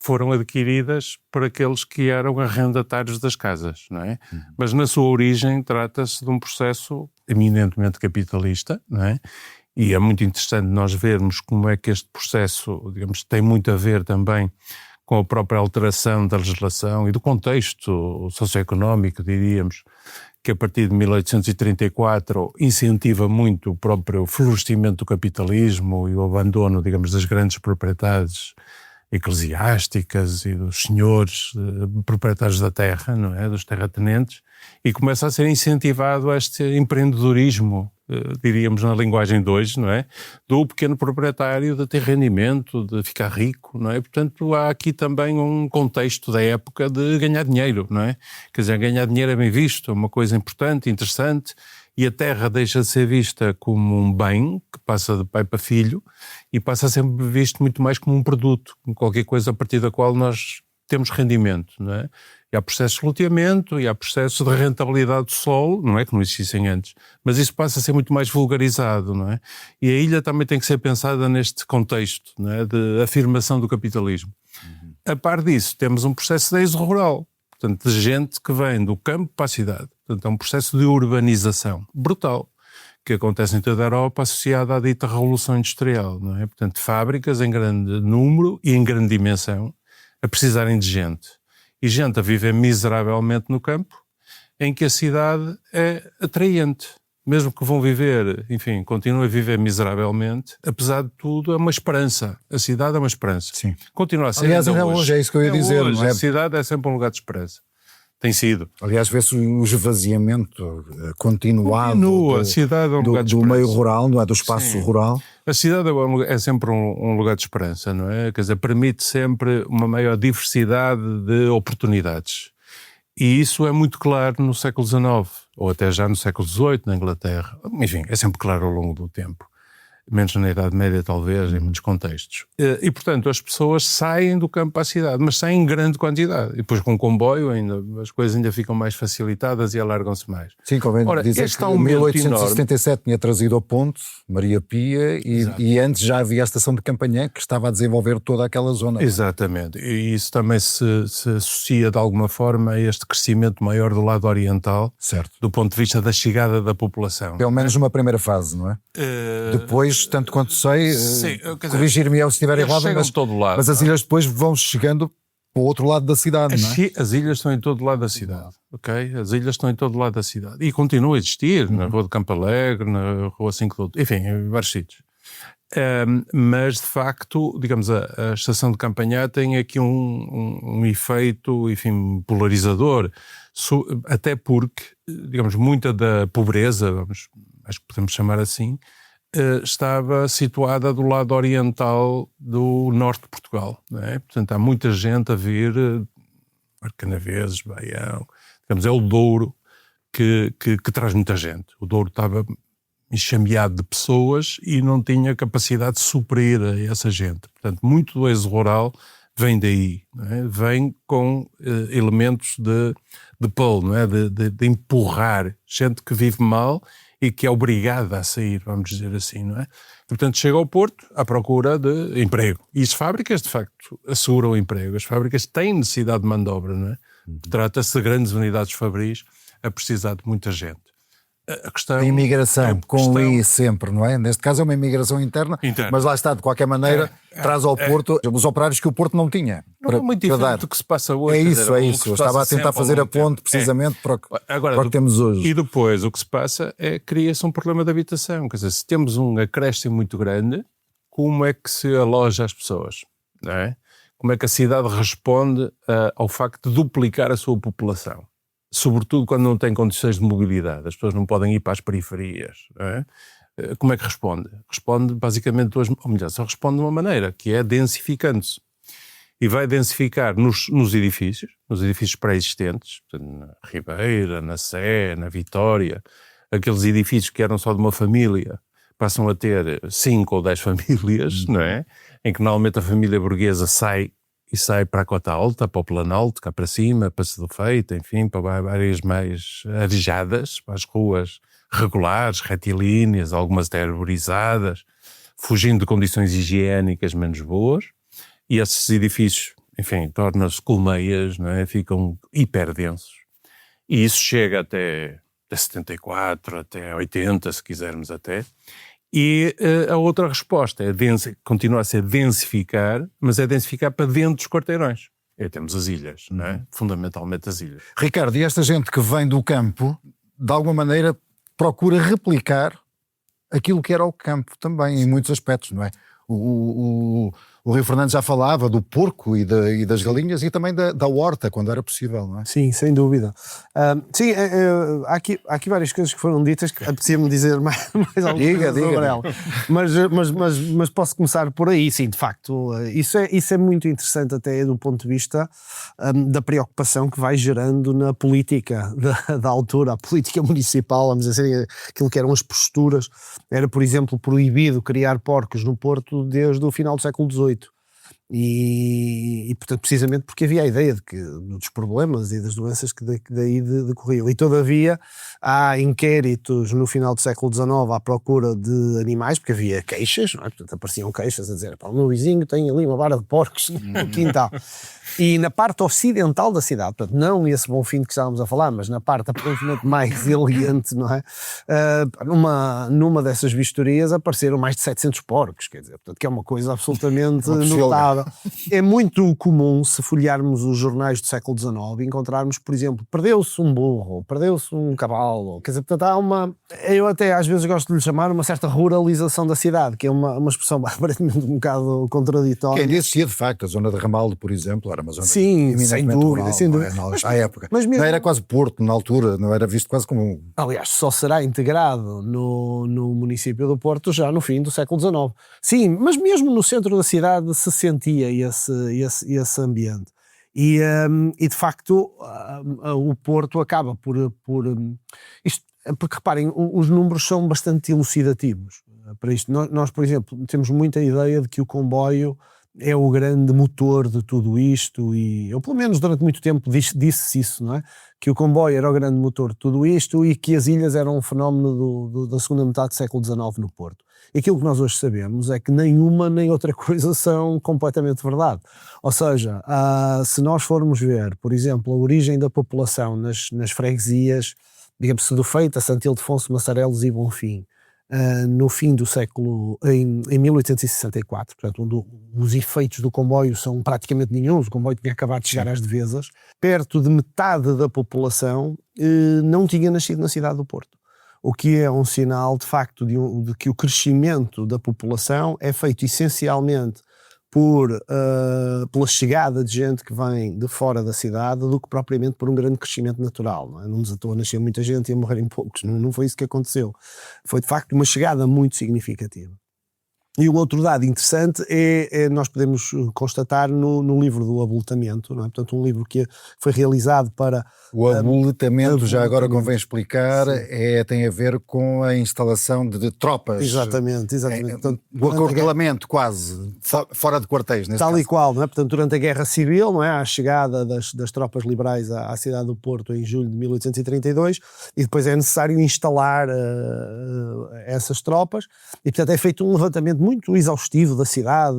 foram adquiridas por aqueles que eram arrendatários das casas, não é? Mas na sua origem trata-se de um processo eminentemente capitalista, não é? E é muito interessante nós vermos como é que este processo, digamos, tem muito a ver também com a própria alteração da legislação e do contexto socioeconómico, diríamos, que a partir de 1834 incentiva muito o próprio florescimento do capitalismo e o abandono, digamos, das grandes propriedades eclesiásticas e dos senhores proprietários da terra, não é? Dos terratenentes, e começa a ser incentivado este empreendedorismo, diríamos na linguagem de hoje, não é? Do pequeno proprietário de ter rendimento, de ficar rico, não é? Portanto, há aqui também um contexto da época de ganhar dinheiro, não é? Quer dizer, ganhar dinheiro é bem visto, é uma coisa importante, interessante, e a terra deixa de ser vista como um bem que passa de pai para filho e passa a ser visto muito mais como um produto, como qualquer coisa a partir da qual nós temos rendimento, não é? E há processos de loteamento e há processos de rentabilidade do solo, não é que não existissem antes, mas isso passa a ser muito mais vulgarizado, não é? E a ilha também tem que ser pensada neste contexto, não é? De afirmação do capitalismo. A par disso, temos um processo de êxodo rural, portanto, de gente que vem do campo para a cidade. Portanto, é um processo de urbanização brutal, que acontece em toda a Europa associado à dita Revolução Industrial, não é? Portanto, fábricas em grande número e em grande dimensão a precisarem de gente. E gente a viver miseravelmente no campo, em que a cidade é atraente. Mesmo que vão viver, enfim, continuem a viver miseravelmente, apesar de tudo, é uma esperança. A cidade é uma esperança. Sim. Continua a ser. Aliás, ainda hoje é isso que eu ia dizer. Hoje, não é? A cidade é sempre um lugar de esperança. Tem sido. Aliás, vê-se o esvaziamento continuado a cidade é um lugar de do meio rural, não é? Do espaço rural. A cidade é sempre um lugar de esperança, não é? Quer dizer, permite sempre uma maior diversidade de oportunidades. E isso é muito claro no século XIX, ou até já no século XVIII, na Inglaterra. Enfim, é sempre claro ao longo do tempo. Menos na Idade Média, talvez, em muitos contextos. E, portanto, as pessoas saem do campo para a cidade, mas saem em grande quantidade. E depois, com o comboio, as coisas ainda ficam mais facilitadas e alargam-se mais. Sim, convém dizer que em 1877 tinha trazido ao ponto Maria Pia e antes já havia a estação de Campanhã que estava a desenvolver toda aquela zona. Exatamente. E isso também se associa, de alguma forma, a este crescimento maior do lado oriental, certo, do ponto de vista da chegada da população. Pelo menos numa primeira fase, não é? Depois, tanto quanto sei, corrigir-me se estiver errado, mas as ilhas depois vão chegando para o outro lado da cidade, não é? As ilhas estão em todo o lado da cidade, ok? As ilhas estão em todo o lado da cidade. E continuam a existir, na Rua de Campo Alegre, na Rua 5 de Outubro, enfim, em vários sítios. Mas, de facto, digamos, a estação de Campanhã tem aqui um efeito, enfim, polarizador, até porque, digamos, muita da pobreza, acho que podemos chamar assim, estava situada do lado oriental do norte de Portugal, não é? Portanto, há muita gente a vir, Arcanaveses, Baião, digamos, é o Douro que traz muita gente. O Douro estava enxameado de pessoas e não tinha capacidade de suprir a essa gente. Portanto, muito do êxodo rural vem daí, não é? Vem com elementos de pull, não é? De empurrar gente que vive mal e que é obrigada a sair, vamos dizer assim, não é? E, portanto, chega ao Porto à procura de emprego. E as fábricas, de facto, asseguram o emprego. As fábricas têm necessidade de mão de obra, não é? Trata-se de grandes unidades fabris a precisar de muita gente. A questão... A imigração, com I sempre, não é? Neste caso é uma imigração interna. Mas lá está, de qualquer maneira, traz ao Porto os operários que o Porto não tinha. Não é muito diferente do que se passa hoje. É isso. Eu estava a tentar fazer a ponte precisamente para o que temos hoje. E depois o que se passa é que cria-se um problema de habitação. Quer dizer, se temos um acréscimo muito grande, como é que se aloja as pessoas? Não é? Como é que a cidade responde ao facto de duplicar a sua população? Sobretudo quando não tem condições de mobilidade, as pessoas não podem ir para as periferias, não é? Como é que responde? Responde basicamente, ou melhor, só responde de uma maneira, que é densificando-se. E vai densificar nos edifícios pré-existentes, na Ribeira, na Sé, na Vitória, aqueles edifícios que eram só de uma família, passam a ter 5 ou 10 famílias, não é? Em que normalmente a família burguesa sai para a Cota Alta, para o Planalto, cá para cima, para Cedo Feito, enfim, para áreas mais arejadas, para as ruas regulares, retilíneas, algumas até arborizadas, fugindo de condições higiênicas menos boas, e esses edifícios, enfim, tornam-se colmeias, não é? Ficam hiperdensos. E isso chega até 74, até 80, se quisermos até. E a outra resposta é continua a ser densificar, mas é densificar para dentro dos quarteirões. E temos as ilhas, não é? Fundamentalmente as ilhas. Ricardo, e esta gente que vem do campo, de alguma maneira, procura replicar aquilo que era o campo também, em muitos aspectos, não é? O Rio Fernando já falava do porco e das galinhas e também da horta, quando era possível, não é? Sim, sem dúvida. Há aqui várias coisas que foram ditas que apetecia-me dizer mais alguma coisa sobre ela. Mas posso começar por aí, sim, de facto. Isso é muito interessante até do ponto de vista da preocupação que vai gerando na política da altura, a política municipal, vamos dizer assim, aquilo que eram as posturas. Era, por exemplo, proibido criar porcos no Porto desde o final do século XVIII. E portanto, precisamente porque havia a ideia dos problemas e das doenças que daí decorriam. E todavia há inquéritos no final do século XIX à procura de animais, porque havia queixas, não é? Portanto, apareciam queixas a dizer: o meu vizinho tem ali uma vara de porcos no quintal. E na parte ocidental da cidade, portanto, não esse Bonfim de que estávamos a falar, mas na parte aparentemente mais resiliente, não é? Numa dessas vistorias apareceram mais de 700 porcos, quer dizer, portanto, que é uma coisa absolutamente notável. É muito comum, se folhearmos os jornais do século XIX, encontrarmos, por exemplo, perdeu-se um burro, perdeu-se um cavalo, quer dizer, portanto, eu até às vezes gosto de lhe chamar uma certa ruralização da cidade, que é uma expressão aparentemente um bocado contraditória. Que ainda existia, de facto, a zona de Ramalho, por exemplo, era uma zona sem dúvida, sem dúvida. À época. Mas mesmo, não era quase Porto, na altura, não era visto quase como... Aliás, só será integrado no município do Porto já no fim do século XIX. Sim, mas mesmo no centro da cidade se sentia esse ambiente. E de facto o Porto acaba por isto, porque reparem, os números são bastante elucidativos para isto. Nós, por exemplo, temos muita ideia de que o comboio é o grande motor de tudo isto, e eu pelo menos durante muito tempo disse isso, não é? Que o comboio era o grande motor de tudo isto e que as ilhas eram um fenómeno da segunda metade do século XIX no Porto. E aquilo que nós hoje sabemos é que nem uma nem outra coisa são completamente verdade. Ou seja, se nós formos ver, por exemplo, a origem da população nas freguesias, digamos, Cedo Feito, Santo Ildefonso, Massarelos e Bonfim, no fim do século, em 1864, portanto, onde os efeitos do comboio são praticamente nenhuns, o comboio tinha acabado de chegar às Devesas, perto de metade da população não tinha nascido na cidade do Porto. O que é um sinal, de facto, de que o crescimento da população é feito essencialmente pela chegada de gente que vem de fora da cidade do que propriamente por um grande crescimento natural. Não é? Não desatou a nascer muita gente e a morrerem poucos. Não foi isso que aconteceu. Foi, de facto, uma chegada muito significativa. E um outro dado interessante nós podemos constatar no livro do aboletamento, não é? Portanto, um livro que foi realizado para... O aboletamento, já agora convém explicar, tem a ver com a instalação de tropas. Exatamente. Portanto, o acordelamento quase, fora de quartéis, neste tal caso. E qual, não é? Portanto, durante a Guerra Civil, não é? A chegada das tropas liberais à cidade do Porto em julho de 1832, e depois é necessário instalar essas tropas, e portanto é feito um levantamento muito exaustivo da cidade,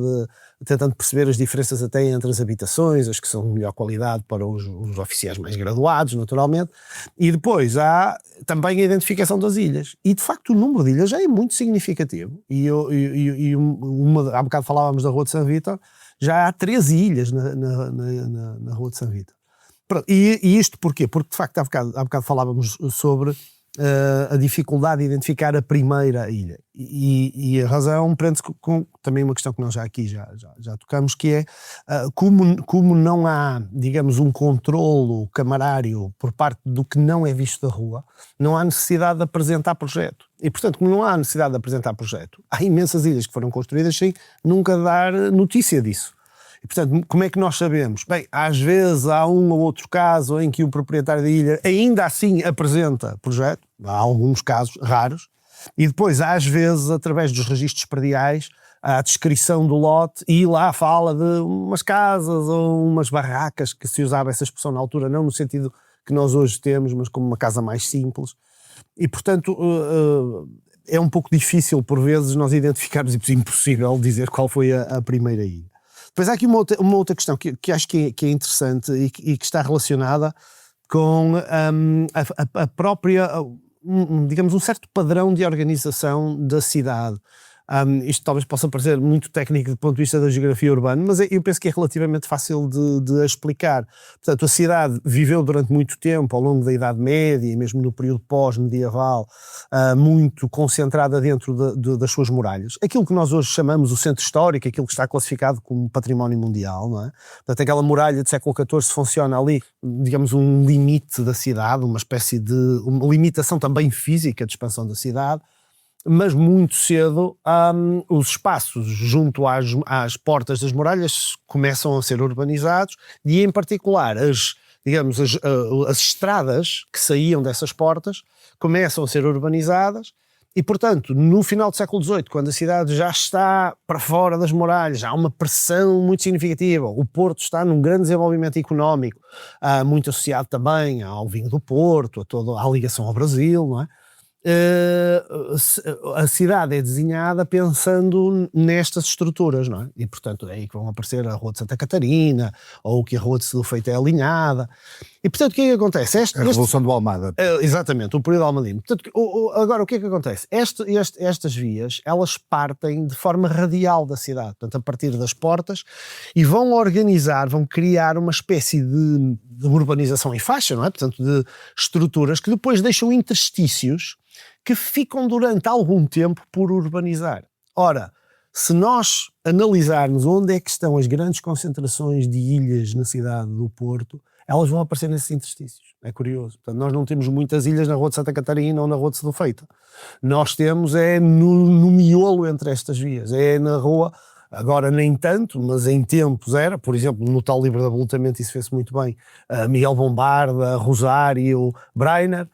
tentando perceber as diferenças até entre as habitações, as que são de melhor qualidade para os oficiais mais graduados, naturalmente, e depois há também a identificação das ilhas, e de facto o número de ilhas já é muito significativo, há bocado falávamos da Rua de São Vítor, já há 13 ilhas na Rua de São Vítor. E isto porquê? Porque de facto há bocado falávamos sobre a dificuldade de identificar a primeira ilha, e a razão prende-se com também uma questão que nós já aqui já tocamos, que é como não há, digamos, um controlo camarário por parte do que não é visto da rua, não há necessidade de apresentar projeto, e portanto como não há necessidade de apresentar projeto, há imensas ilhas que foram construídas sem nunca dar notícia disso. E, portanto, como é que nós sabemos? Bem, às vezes há um ou outro caso em que o proprietário da ilha ainda assim apresenta projeto, há alguns casos raros, e depois, às vezes, através dos registros prediais, há a descrição do lote e lá fala de umas casas ou umas barracas, que se usava essa expressão na altura, não no sentido que nós hoje temos, mas como uma casa mais simples. E, portanto, é um pouco difícil, por vezes, nós identificarmos, e impossível dizer qual foi a primeira ilha. Depois há aqui uma outra questão que acho que é interessante e que está relacionada com a própria, digamos, um certo padrão de organização da cidade. Isto talvez possa parecer muito técnico do ponto de vista da geografia urbana, mas eu penso que é relativamente fácil de explicar. Portanto, a cidade viveu durante muito tempo, ao longo da Idade Média e mesmo no período pós-medieval, muito concentrada dentro das suas muralhas. Aquilo que nós hoje chamamos o centro histórico, aquilo que está classificado como património mundial, não é? Portanto, aquela muralha do século XIV funciona ali, digamos, um limite da cidade, uma espécie de uma limitação também física de expansão da cidade. Mas muito cedo os espaços junto às portas das muralhas começam a ser urbanizados, e em particular as estradas que saíam dessas portas começam a ser urbanizadas, e portanto no final do século XVIII, quando a cidade já está para fora das muralhas, há uma pressão muito significativa, o Porto está num grande desenvolvimento económico, muito associado também ao vinho do Porto, à ligação ao Brasil, não é? A cidade é desenhada pensando nestas estruturas, não é? E portanto é aí que vão aparecer a Rua de Santa Catarina, ou que a Rua de Sedufeito é alinhada, e portanto o que é que acontece? A Revolução do Almada. Exatamente, o período almadino. Portanto, agora o que é que acontece? Estas vias, elas partem de forma radial da cidade, portanto a partir das portas, e vão criar uma espécie de urbanização em faixa, não é? Portanto, de estruturas que depois deixam interstícios que ficam durante algum tempo por urbanizar. Ora, se nós analisarmos onde é que estão as grandes concentrações de ilhas na cidade do Porto, elas vão aparecer nesses interstícios. É curioso. Portanto, nós não temos muitas ilhas na Rua de Santa Catarina ou na Rua de Sedufeito. Nós temos no miolo entre estas vias. É na rua, agora nem tanto, mas em tempos era, por exemplo, no tal livro de aboletamento isso fez-se muito bem, Miguel Bombarda, Rosário, Breiner,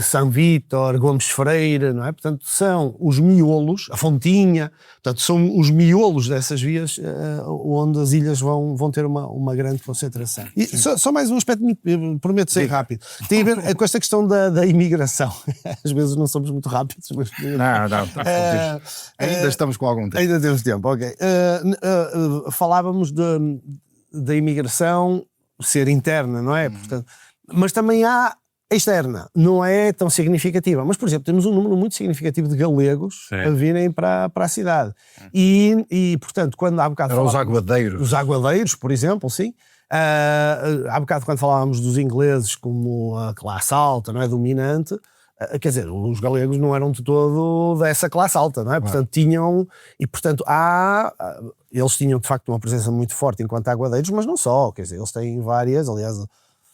São Vítor, Gomes Freire, não é? Portanto, são os miolos, a Fontinha, portanto, são os miolos dessas vias onde as ilhas vão ter uma grande concentração. E só mais um aspecto, prometo ser rápido, tem a ver com esta questão da imigração. Às vezes não somos muito rápidos, mas... Não. Ainda estamos com algum tempo. Ainda temos tempo, ok. Falávamos da imigração ser interna, não é? Portanto, mas também há externa, não é tão significativa, mas por exemplo temos um número muito significativo de galegos a virem para a cidade, e portanto quando há bocado os aguadeiros, por exemplo, sim, há bocado quando falávamos dos ingleses como a classe alta, não é, dominante, quer dizer, os galegos não eram de todo dessa classe alta, não é? Portanto tinham, e portanto eles tinham de facto uma presença muito forte enquanto aguadeiros, mas não só, quer dizer, eles têm várias, aliás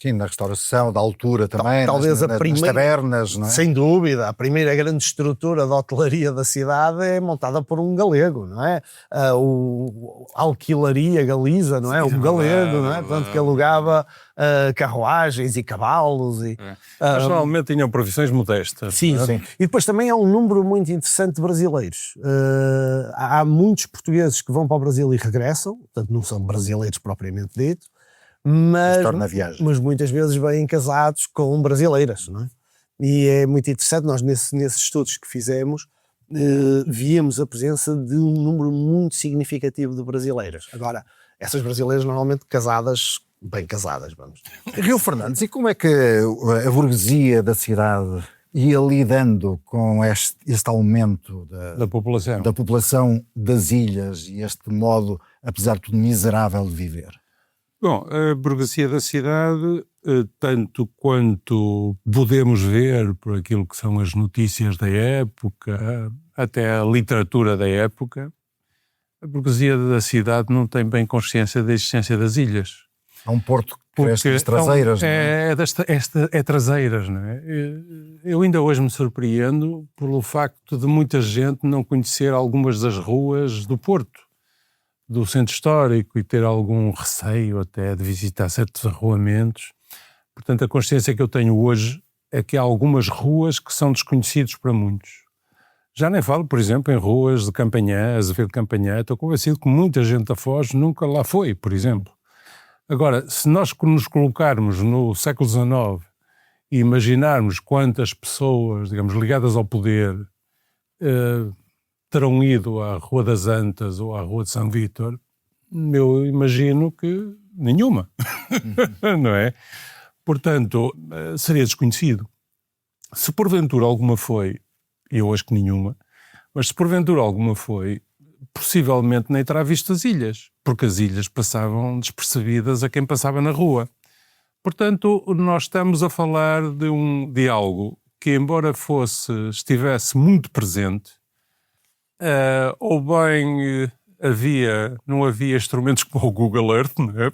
Sim, na restauração, da altura também, talvez nas a primeira, tabernas, não é? Sem dúvida, a primeira grande estrutura de hotelaria da cidade é montada por um galego, não é? A alquilaria Galiza, não é? Um galego, não é? Portanto, que alugava carruagens e cavalos. Mas normalmente tinham profissões modestas. Sim, não é? sim. E depois também há um número muito interessante de brasileiros. Há muitos portugueses que vão para o Brasil e regressam, portanto não são brasileiros propriamente dito, mas muitas vezes vêm casados com brasileiras, não é? E é muito interessante, nós nesses estudos que fizemos víamos a presença de um número muito significativo de brasileiras. Agora, essas brasileiras normalmente bem casadas, vamos. Rio Fernandes, e como é que a burguesia da cidade ia lidando com este aumento da população das ilhas e este modo, apesar de tudo, miserável de viver? Bom, a burguesia da cidade, tanto quanto podemos ver por aquilo que são as notícias da época, até a literatura da época, a burguesia da cidade não tem bem consciência da existência das ilhas. É um porto que cresce das traseiras, não é? É traseiras, não é? Eu ainda hoje me surpreendo pelo facto de muita gente não conhecer algumas das ruas do Porto, do centro histórico, e ter algum receio até de visitar certos arruamentos. Portanto, a consciência que eu tenho hoje é que há algumas ruas que são desconhecidas para muitos. Já nem falo, por exemplo, em ruas de Campanhã, Azevedo de Campanhã. Estou convencido que muita gente da Foz nunca lá foi, por exemplo. Agora, se nós nos colocarmos no século XIX e imaginarmos quantas pessoas, digamos, ligadas ao poder terão ido à Rua das Antas ou à Rua de São Vítor, eu imagino que nenhuma, não é? Portanto, seria desconhecido. Se porventura alguma foi, e eu acho que nenhuma, mas se porventura alguma foi, possivelmente nem terá visto as ilhas, porque as ilhas passavam despercebidas a quem passava na rua. Portanto, nós estamos a falar de algo que, embora estivesse muito presente, ou bem não havia instrumentos como o Google Earth, não é?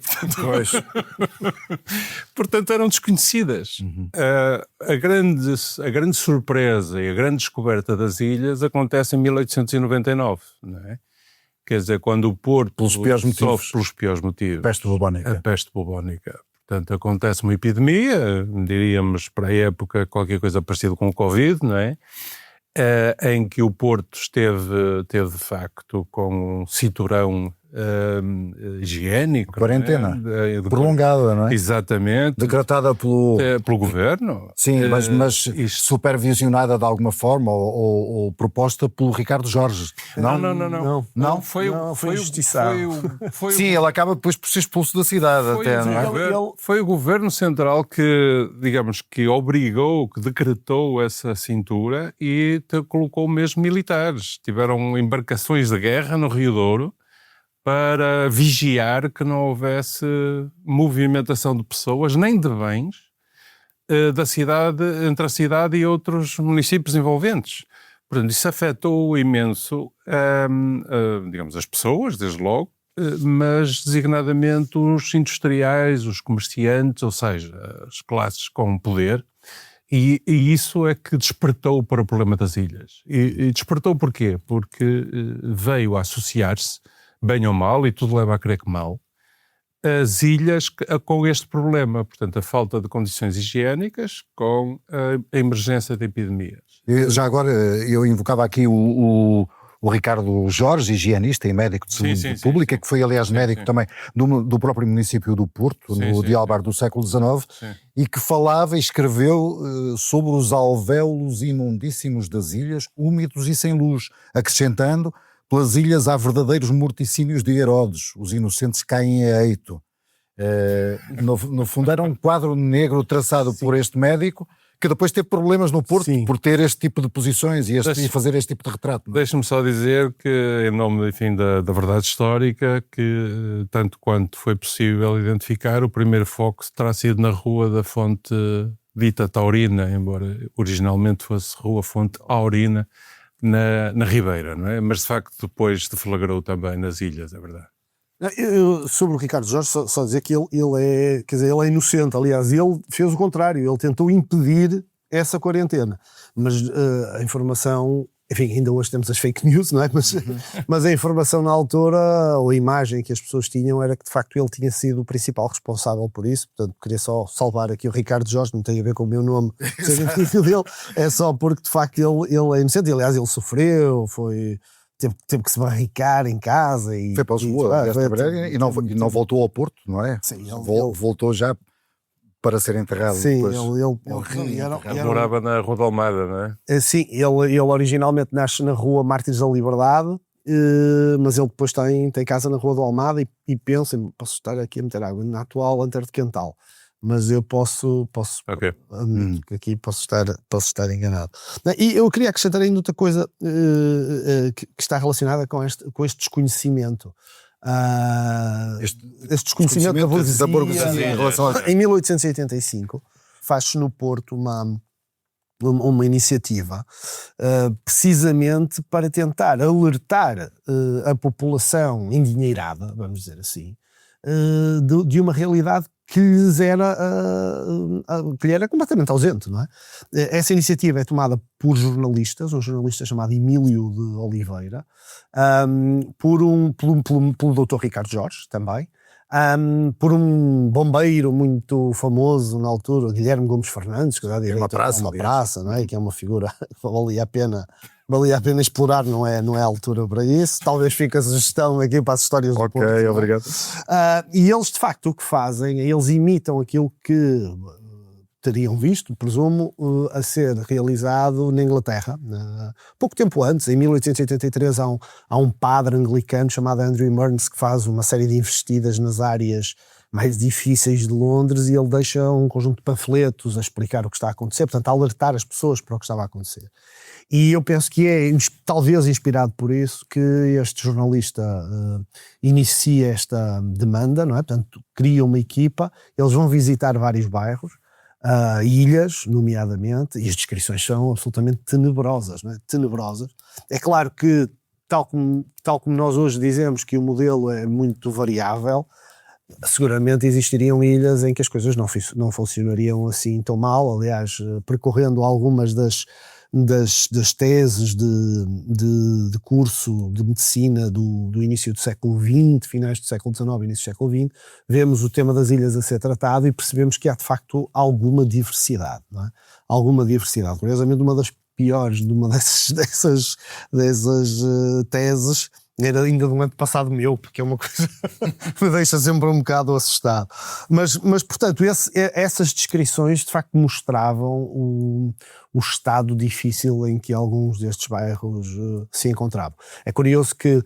Portanto, eram desconhecidas. A grande surpresa e a grande descoberta das ilhas acontece em 1899, não é? Quer dizer, quando o Porto sofre pelos piores motivos. A peste bubónica. Portanto, acontece uma epidemia, diríamos para a época qualquer coisa parecida com o Covid, não é? Em que o Porto esteve de facto com um cinturão higiênico. Quarentena. Prolongada, não é? Exatamente. Decretada pelo governo. Sim, mas supervisionada de alguma forma ou proposta pelo Ricardo Jorge. Não. Foi injustiçado. Sim, ele acaba depois por ser expulso da cidade até, não é? Foi o governo central que, digamos, que obrigou, que decretou essa cintura e colocou mesmo militares. Tiveram embarcações de guerra no Rio Douro para vigiar que não houvesse movimentação de pessoas, nem de bens, da cidade, entre a cidade e outros municípios envolventes. Portanto, isso afetou imenso, digamos, as pessoas, desde logo, mas designadamente os industriais, os comerciantes, ou seja, as classes com poder, e isso é que despertou para o problema das ilhas. E despertou porquê? Porque veio a associar-se, bem ou mal, e tudo leva a crer que mal, as ilhas com este problema, portanto, a falta de condições higiênicas com a emergência de epidemias. Já agora, eu invocava aqui o Ricardo Jorge, higienista e médico de saúde pública, que foi, aliás, médico também do próprio município do Porto, no Dialbar do século XIX, e que falava e escreveu sobre os alvéolos imundíssimos das ilhas, úmidos e sem luz, acrescentando: pelas ilhas há verdadeiros morticínios de Herodes, os inocentes caem a eito. No fundo era um quadro negro traçado por este médico, que depois teve problemas no Porto por ter este tipo de posições e fazer este tipo de retrato. Deixe-me só dizer que, em nome, enfim, da verdade histórica, que tanto quanto foi possível identificar, o primeiro foco terá sido na Rua da Fonte dita Taurina, embora originalmente fosse Rua Fonte Aurina, na Ribeira, não é? Mas de facto depois deflagrou também nas ilhas, é verdade. Sobre o Ricardo Jorge, só dizer que ele é, quer dizer, ele é inocente. Aliás, ele fez o contrário, ele tentou impedir essa quarentena. Mas a informação, enfim, ainda hoje temos as fake news, não é? Mas a informação na altura, ou a imagem que as pessoas tinham, era que de facto ele tinha sido o principal responsável por isso. Portanto, queria só salvar aqui o Ricardo Jorge, não tem a ver com o meu nome ser filho dele, é só porque de facto ele é inocente. Aliás, ele sofreu, teve que se barricar em casa. Foi para Lisboa, e não voltou ao Porto, não é? Sim, voltou já para ser enterrado. Sim, depois. ele morava na Rua da Almada, não é? Sim, ele originalmente nasce na Rua Mártires da Liberdade, mas ele depois tem casa na Rua da Almada e pensa, posso estar aqui a meter água, na atual Antero de Quental. Mas eu posso okay. Aqui posso estar enganado. E eu queria acrescentar ainda outra coisa que está relacionada com este desconhecimento. Este desconhecimento da burguesia. Em 1885 faz-se no Porto uma iniciativa precisamente para tentar alertar a população endinheirada, vamos dizer assim, de uma realidade que lhe era completamente ausente, não é? Essa iniciativa é tomada por jornalistas, um jornalista chamado Emílio de Oliveira, pelo Dr. Ricardo Jorge também, por um bombeiro muito famoso na altura, Guilherme Gomes Fernandes, que já direito uma praça, não é? Que é uma figura que valia a pena explorar, não é a altura para isso. Talvez fique a sugestão aqui para as histórias do Porto. Ok, obrigado. E eles, de facto, o que fazem é eles imitam aquilo que teriam visto, presumo, a ser realizado na Inglaterra. Pouco tempo antes, em 1883, há um padre anglicano chamado Andrew Mearns que faz uma série de investidas nas áreas mais difíceis de Londres e ele deixa um conjunto de panfletos a explicar o que está a acontecer, portanto, a alertar as pessoas para o que estava a acontecer. E eu penso que é, talvez inspirado por isso, que este jornalista inicia esta demanda, não é? Portanto, cria uma equipa, eles vão visitar vários bairros, ilhas, nomeadamente, e as descrições são absolutamente tenebrosas, não é? Tenebrosas. É claro que, tal como nós hoje dizemos que o modelo é muito variável, seguramente existiriam ilhas em que as coisas não funcionariam assim tão mal. Aliás, percorrendo algumas das teses de curso de medicina do início do século XX, finais do século XIX, início do século XX, vemos o tema das ilhas a ser tratado e percebemos que há de facto alguma diversidade, não é? Alguma diversidade. Curiosamente, uma das piores de uma dessas teses era ainda de um ano-passado meu, porque é uma coisa que me deixa sempre um bocado assustado. Mas portanto, essas descrições de facto mostravam o estado difícil em que alguns destes bairros se encontravam. É curioso que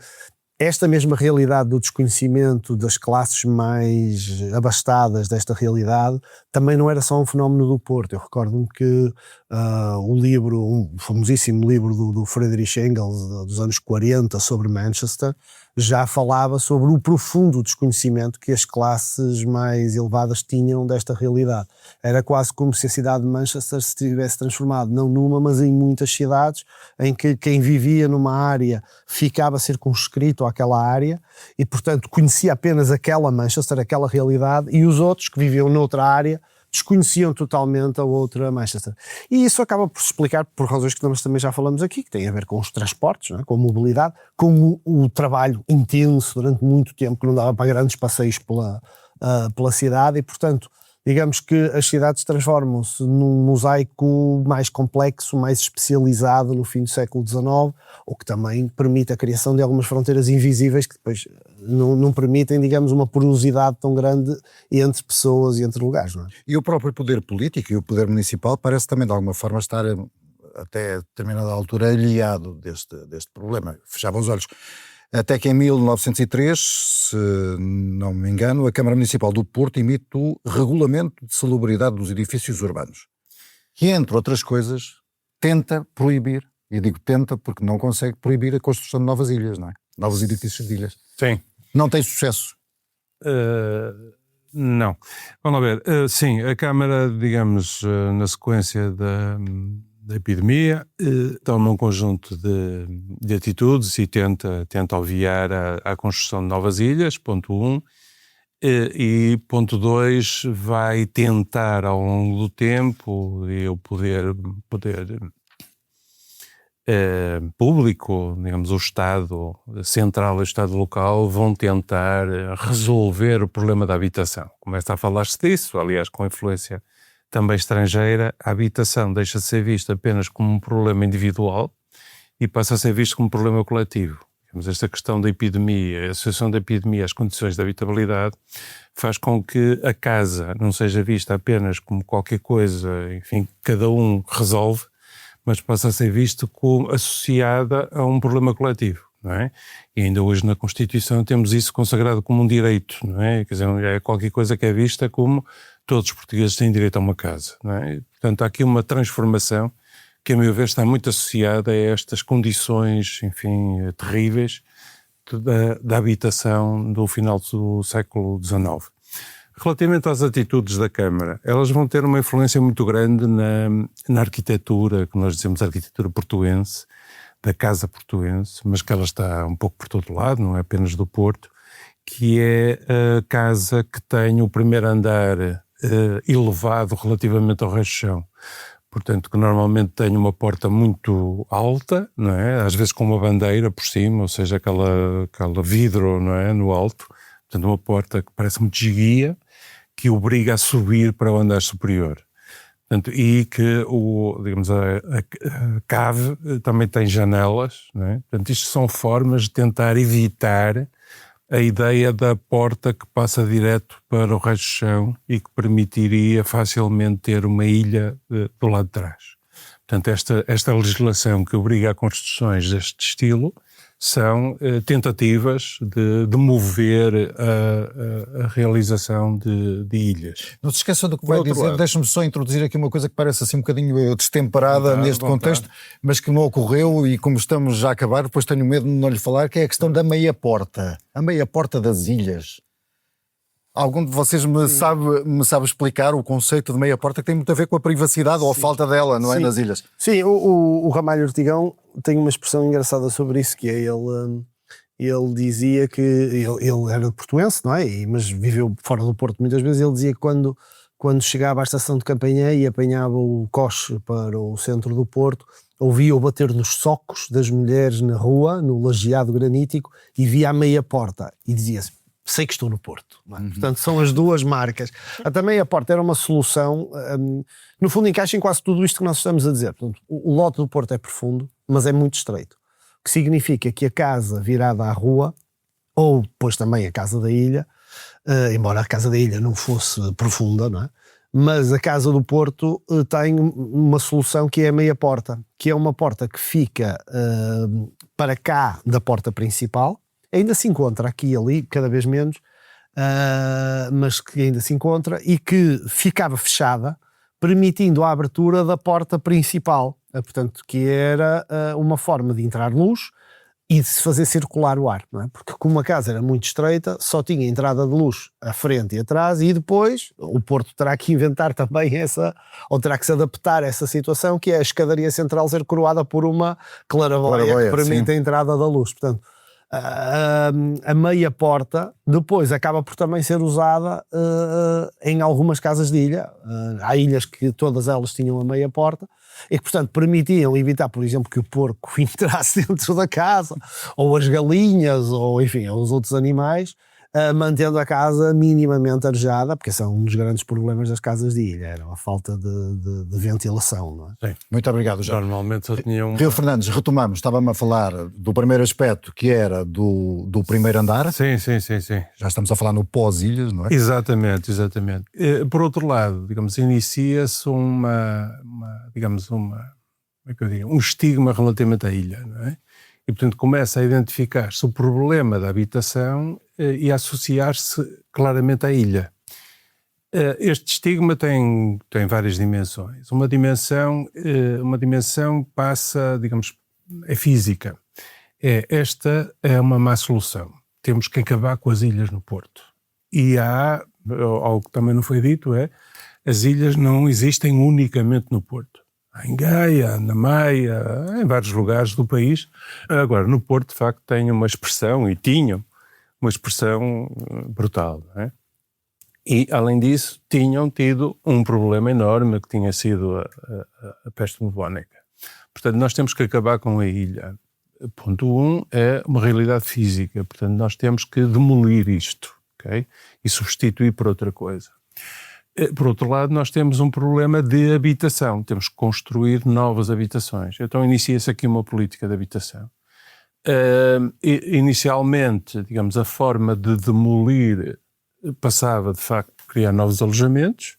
esta mesma realidade do desconhecimento das classes mais abastadas desta realidade também não era só um fenómeno do Porto. Eu recordo-me que um famosíssimo livro do Friedrich Engels dos anos 40 sobre Manchester já falava sobre o profundo desconhecimento que as classes mais elevadas tinham desta realidade. Era quase como se a cidade de Manchester se tivesse transformado não numa, mas em muitas cidades, em que quem vivia numa área ficava circunscrito àquela área e, portanto, conhecia apenas aquela Manchester, aquela realidade, e os outros que viviam noutra área desconheciam totalmente a outra Manchester. E isso acaba por se explicar por razões que nós também já falamos aqui, que têm a ver com os transportes, não é? Com a mobilidade, com o trabalho intenso durante muito tempo, que não dava para grandes passeios pela cidade e, portanto, digamos que as cidades transformam-se num mosaico mais complexo, mais especializado no fim do século XIX, o que também permite a criação de algumas fronteiras invisíveis que depois não permitem, digamos, uma porosidade tão grande entre pessoas e entre lugares, não é? E o próprio poder político e o poder municipal parece também de alguma forma estar até determinada altura aliado deste problema. Fechava os olhos. Até que em 1903, se não me engano, a Câmara Municipal do Porto emite o Regulamento de Salubridade dos Edifícios Urbanos, que, entre outras coisas, tenta proibir, e digo tenta porque não consegue proibir a construção de novas ilhas, não é? Novos edifícios de ilhas. Sim. Não tem sucesso. Não. Vamos lá ver. Sim, a Câmara, digamos, na sequência epidemia, toma um conjunto de atitudes e tenta obviar a construção de novas ilhas, ponto 1, e ponto 2, vai tentar ao longo do tempo, e o poder público, digamos o Estado central e o Estado local, vão tentar resolver o problema da habitação. Começa a falar-se disso, aliás, com influência também estrangeira. A habitação deixa de ser vista apenas como um problema individual e passa a ser visto como um problema coletivo. Esta questão da epidemia, a associação da epidemia às condições de habitabilidade, faz com que a casa não seja vista apenas como qualquer coisa, enfim, que cada um resolve, mas passa a ser visto como associada a um problema coletivo, não é? E ainda hoje na Constituição temos isso consagrado como um direito, não é? Quer dizer, é qualquer coisa que é vista como todos os portugueses têm direito a uma casa, não é? Portanto, há aqui uma transformação que, a meu ver, está muito associada a estas condições, enfim, terríveis da habitação do final do século XIX. Relativamente às atitudes da Câmara, elas vão ter uma influência muito grande na arquitetura, que nós dizemos arquitetura portuense, da casa portuense, mas que ela está um pouco por todo lado, não é apenas do Porto, que é a casa que tem o primeiro andar elevado relativamente ao resto do chão. Portanto, que normalmente tem uma porta muito alta, não é? Às vezes com uma bandeira por cima, ou seja, aquela vidro, não é? No alto. Portanto, uma porta que parece muito esguia, que obriga a subir para o andar superior. Portanto, e que a cave também tem janelas, não é? Portanto, isto são formas de tentar evitar a ideia da porta que passa direto para o resto do chão e que permitiria facilmente ter uma ilha do lado de trás. Portanto, esta legislação que obriga a construções deste estilo são tentativas de mover a realização de ilhas. Não se esqueça do que vai dizer, deixe-me só introduzir aqui uma coisa que parece assim um bocadinho destemperada neste contexto, mas que não ocorreu e como estamos já a acabar, depois tenho medo de não lhe falar, que é a questão da meia porta, a meia porta das ilhas. Algum de vocês me sabe explicar o conceito de meia porta, que tem muito a ver com a privacidade ou a falta dela, não é, nas ilhas? Sim, o Ramalho Ortigão tem uma expressão engraçada sobre isso, que é ele dizia que ele era portuense, não é? Mas viveu fora do Porto muitas vezes. Ele dizia que quando chegava à estação de Campanhã e apanhava o coche para o centro do Porto, ouvia o bater dos socos das mulheres na rua, no lajeado granítico, e via a meia porta e dizia-se: sei que estou no Porto. Portanto, são as duas marcas. A meia porta era uma solução, no fundo encaixa em quase tudo isto que nós estamos a dizer. Portanto, o lote do Porto é profundo, mas é muito estreito. O que significa que a casa virada à rua, ou depois também a casa da ilha, embora a casa da ilha não fosse profunda, não é? Mas a casa do Porto tem uma solução que é a meia porta, que é uma porta que fica para cá da porta principal. Ainda se encontra aqui e ali, cada vez menos, mas que ainda se encontra, e que ficava fechada, permitindo a abertura da porta principal. Portanto, que era uma forma de entrar luz e de se fazer circular o ar, não é? Porque como a casa era muito estreita, só tinha entrada de luz à frente e atrás, e depois o Porto terá que inventar também ou terá que se adaptar a essa situação, que é a escadaria central ser coroada por uma claraboia que permite a entrada da luz. Portanto, a meia porta depois acaba por também ser usada em algumas casas de ilha. Há ilhas que todas elas tinham a meia porta e que, portanto, permitiam evitar, por exemplo, que o porco entrasse dentro da casa, ou as galinhas, ou enfim, os outros animais, mantendo a casa minimamente arejada, porque esse é um dos grandes problemas das casas de ilha, era a falta de ventilação, não é? Sim. Muito obrigado, Jorge. Normalmente só tinham... Rio Fernandes, retomamos, estava-me a falar do primeiro aspecto, que era do primeiro andar. Sim. Já estamos a falar no pós-ilhas, não é? Exatamente. Por outro lado, digamos, inicia-se um estigma relativamente à ilha, não é? E, portanto, começa a identificar-se o problema da habitação e a associar-se claramente à ilha. Este estigma tem várias dimensões. Uma dimensão passa, digamos, é física. Esta é uma má solução. Temos que acabar com as ilhas no Porto. E há, algo que também não foi dito, as ilhas não existem unicamente no Porto. em Gaia, na Maia, em vários lugares do país. Agora, no Porto, de facto, tem uma expressão, e tinham uma expressão brutal, não é? E, além disso, tinham tido um problema enorme que tinha sido a peste bubónica. Portanto, nós temos que acabar com a ilha. Ponto 1 é uma realidade física. Portanto, nós temos que demolir isto, ok? E substituir por outra coisa. Por outro lado, nós temos um problema de habitação. Temos que construir novas habitações. Então, inicia-se aqui uma política de habitação. Inicialmente, digamos, a forma de demolir passava, de facto, por criar novos alojamentos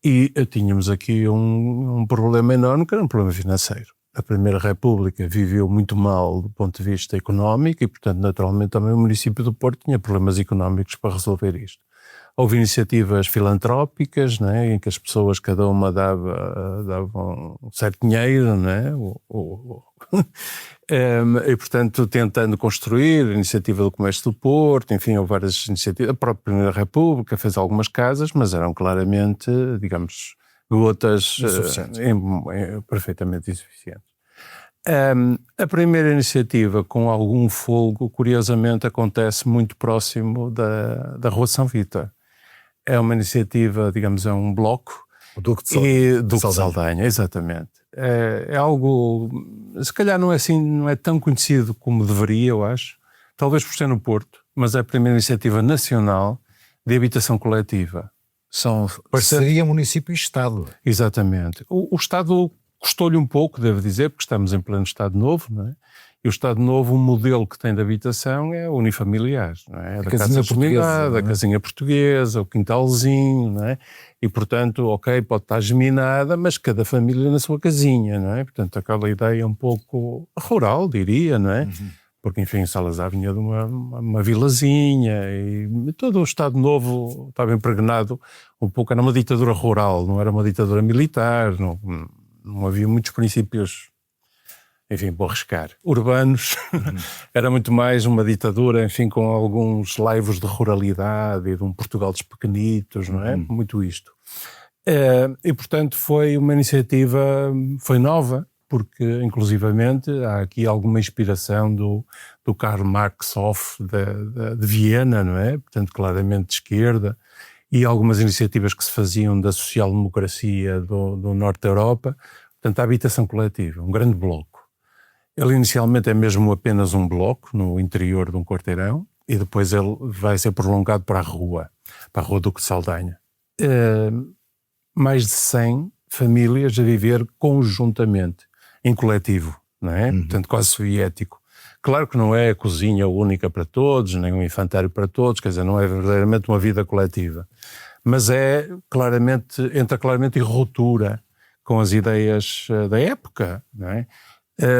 e tínhamos aqui um problema enorme, que era um problema financeiro. A Primeira República viveu muito mal do ponto de vista económico e, portanto, naturalmente, também o município do Porto tinha problemas económicos para resolver isto. Houve iniciativas filantrópicas, né, em que as pessoas, cada uma dava um certo dinheiro, né, e, portanto, tentando construir a iniciativa do comércio do Porto, enfim, houve várias iniciativas. A própria Primeira República fez algumas casas, mas eram claramente, digamos, gotas perfeitamente insuficientes. A primeira iniciativa, com algum folgo, curiosamente, acontece muito próximo da Rua São Vítor. É uma iniciativa, digamos, é um bloco. O Duque de Saldanha, exatamente. É algo, se calhar não é assim, não é tão conhecido como deveria, eu acho. Talvez por ser no Porto, mas é a primeira iniciativa nacional de habitação coletiva. Parceria município e Estado. Exatamente. O Estado custou-lhe um pouco, devo dizer, porque estamos em pleno Estado Novo, não é? E o Estado Novo, o modelo que tem de habitação é unifamiliar, não é? Da casa portuguesa, da casinha portuguesa, o quintalzinho, não é? E, portanto, ok, pode estar geminada, mas cada família na sua casinha, não é? Portanto, aquela ideia um pouco rural, diria, não é? Uhum. Porque, enfim, Salazar vinha de uma vilazinha e todo o Estado Novo estava impregnado um pouco, era uma ditadura rural, não era uma ditadura militar, não havia muitos princípios, enfim, vou arriscar, urbanos. Era muito mais uma ditadura, enfim, com alguns laivos de ruralidade e de um Portugal dos pequenitos, não é? Muito isto. E, portanto, foi uma iniciativa, foi nova, porque, inclusivamente, há aqui alguma inspiração do Karl Marx de Viena, não é? Portanto, claramente de esquerda, e algumas iniciativas que se faziam da social-democracia do norte da Europa. Portanto, a habitação coletiva, um grande bloco. Ele inicialmente é mesmo apenas um bloco no interior de um quarteirão e depois ele vai ser prolongado para a Rua Duque de Saldanha. Mais de 100 famílias a viver conjuntamente, em coletivo, não é? Portanto, quase soviético. Claro que não é a cozinha única para todos, nem um infantário para todos, quer dizer, não é verdadeiramente uma vida coletiva. Mas entra claramente em ruptura com as ideias da época, não é?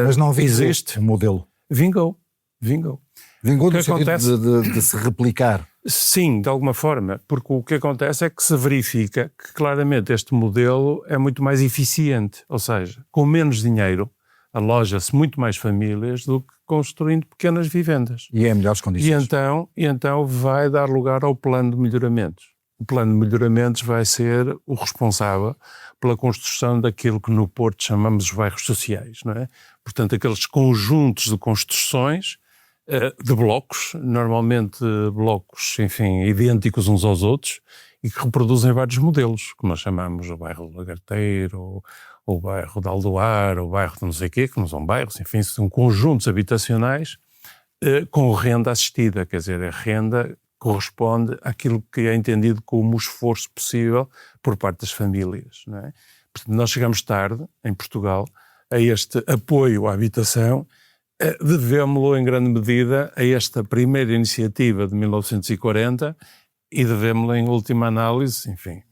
Mas não existe o modelo. Vingou no sentido de se replicar. Sim, de alguma forma, porque o que acontece é que se verifica que claramente este modelo é muito mais eficiente, ou seja, com menos dinheiro aloja-se muito mais famílias do que construindo pequenas vivendas. E é em melhores condições. E então vai dar lugar ao plano de melhoramentos. O plano de melhoramentos vai ser o responsável pela construção daquilo que no Porto chamamos os bairros sociais, não é? Portanto, aqueles conjuntos de construções de blocos, normalmente blocos, enfim, idênticos uns aos outros e que reproduzem vários modelos, como nós chamamos o bairro do Lagarteiro, o bairro de Aldoar, o bairro de não sei o quê, que não são bairros, enfim, são conjuntos habitacionais com renda assistida, quer dizer, a renda corresponde àquilo que é entendido como o esforço possível por parte das famílias, não é? Portanto, nós chegamos tarde, em Portugal, a este apoio à habitação, devemos-lo em grande medida a esta primeira iniciativa de 1940 e devemos-lo em última análise, enfim,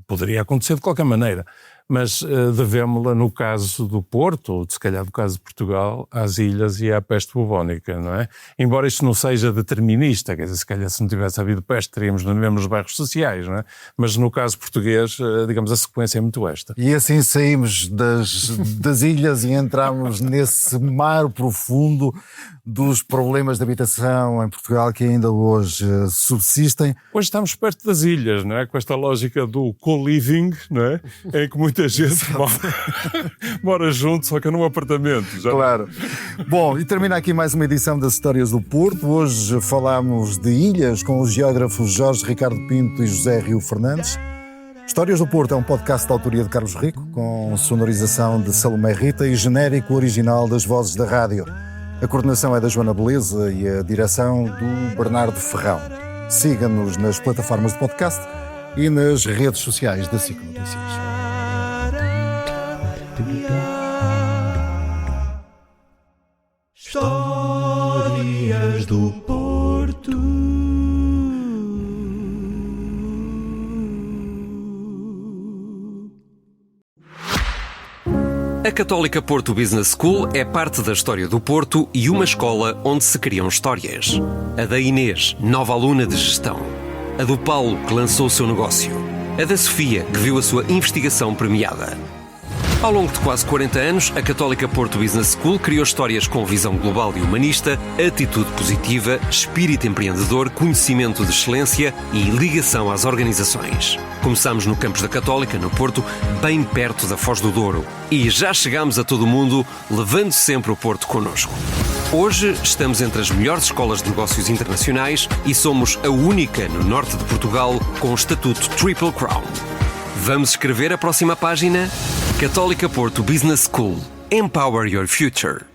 poderia acontecer de qualquer maneira, mas devemos-la no caso do Porto, ou se calhar no caso de Portugal, às ilhas e à peste bubónica, não é? Embora isto não seja determinista, quer dizer, se calhar se não tivesse havido peste teríamos mesmo nos bairros sociais, não é? Mas no caso português, digamos, a sequência é muito esta. E assim saímos das ilhas e entramos nesse mar profundo dos problemas de habitação em Portugal que ainda hoje subsistem. Hoje estamos perto das ilhas, não é? Com esta lógica do co-living, não é? Em que muita gente mora junto, só que num apartamento. Já. Claro. Bom, e termina aqui mais uma edição das Histórias do Porto. Hoje falámos de ilhas com os geógrafos Jorge Ricardo Pinto e José Rio Fernandes. Histórias do Porto é um podcast de autoria de Carlos Rico, com sonorização de Salomé Rita e genérico original das vozes da rádio. A coordenação é da Joana Beleza e a direção do Bernardo Ferrão. Siga-nos nas plataformas de podcast e nas redes sociais da SIC Notícias. Histórias do Porto. A Católica Porto Business School é parte da história do Porto e uma escola onde se criam histórias. A da Inês, nova aluna de gestão. A do Paulo, que lançou o seu negócio. A da Sofia, que viu a sua investigação premiada. Ao longo de quase 40 anos, a Católica Porto Business School criou histórias com visão global e humanista, atitude positiva, espírito empreendedor, conhecimento de excelência e ligação às organizações. Começámos no campus da Católica, no Porto, bem perto da Foz do Douro. E já chegámos a todo o mundo, levando sempre o Porto connosco. Hoje estamos entre as melhores escolas de negócios internacionais e somos a única no norte de Portugal com o estatuto Triple Crown. Vamos escrever a próxima página? Católica Porto Business School. Empower your future.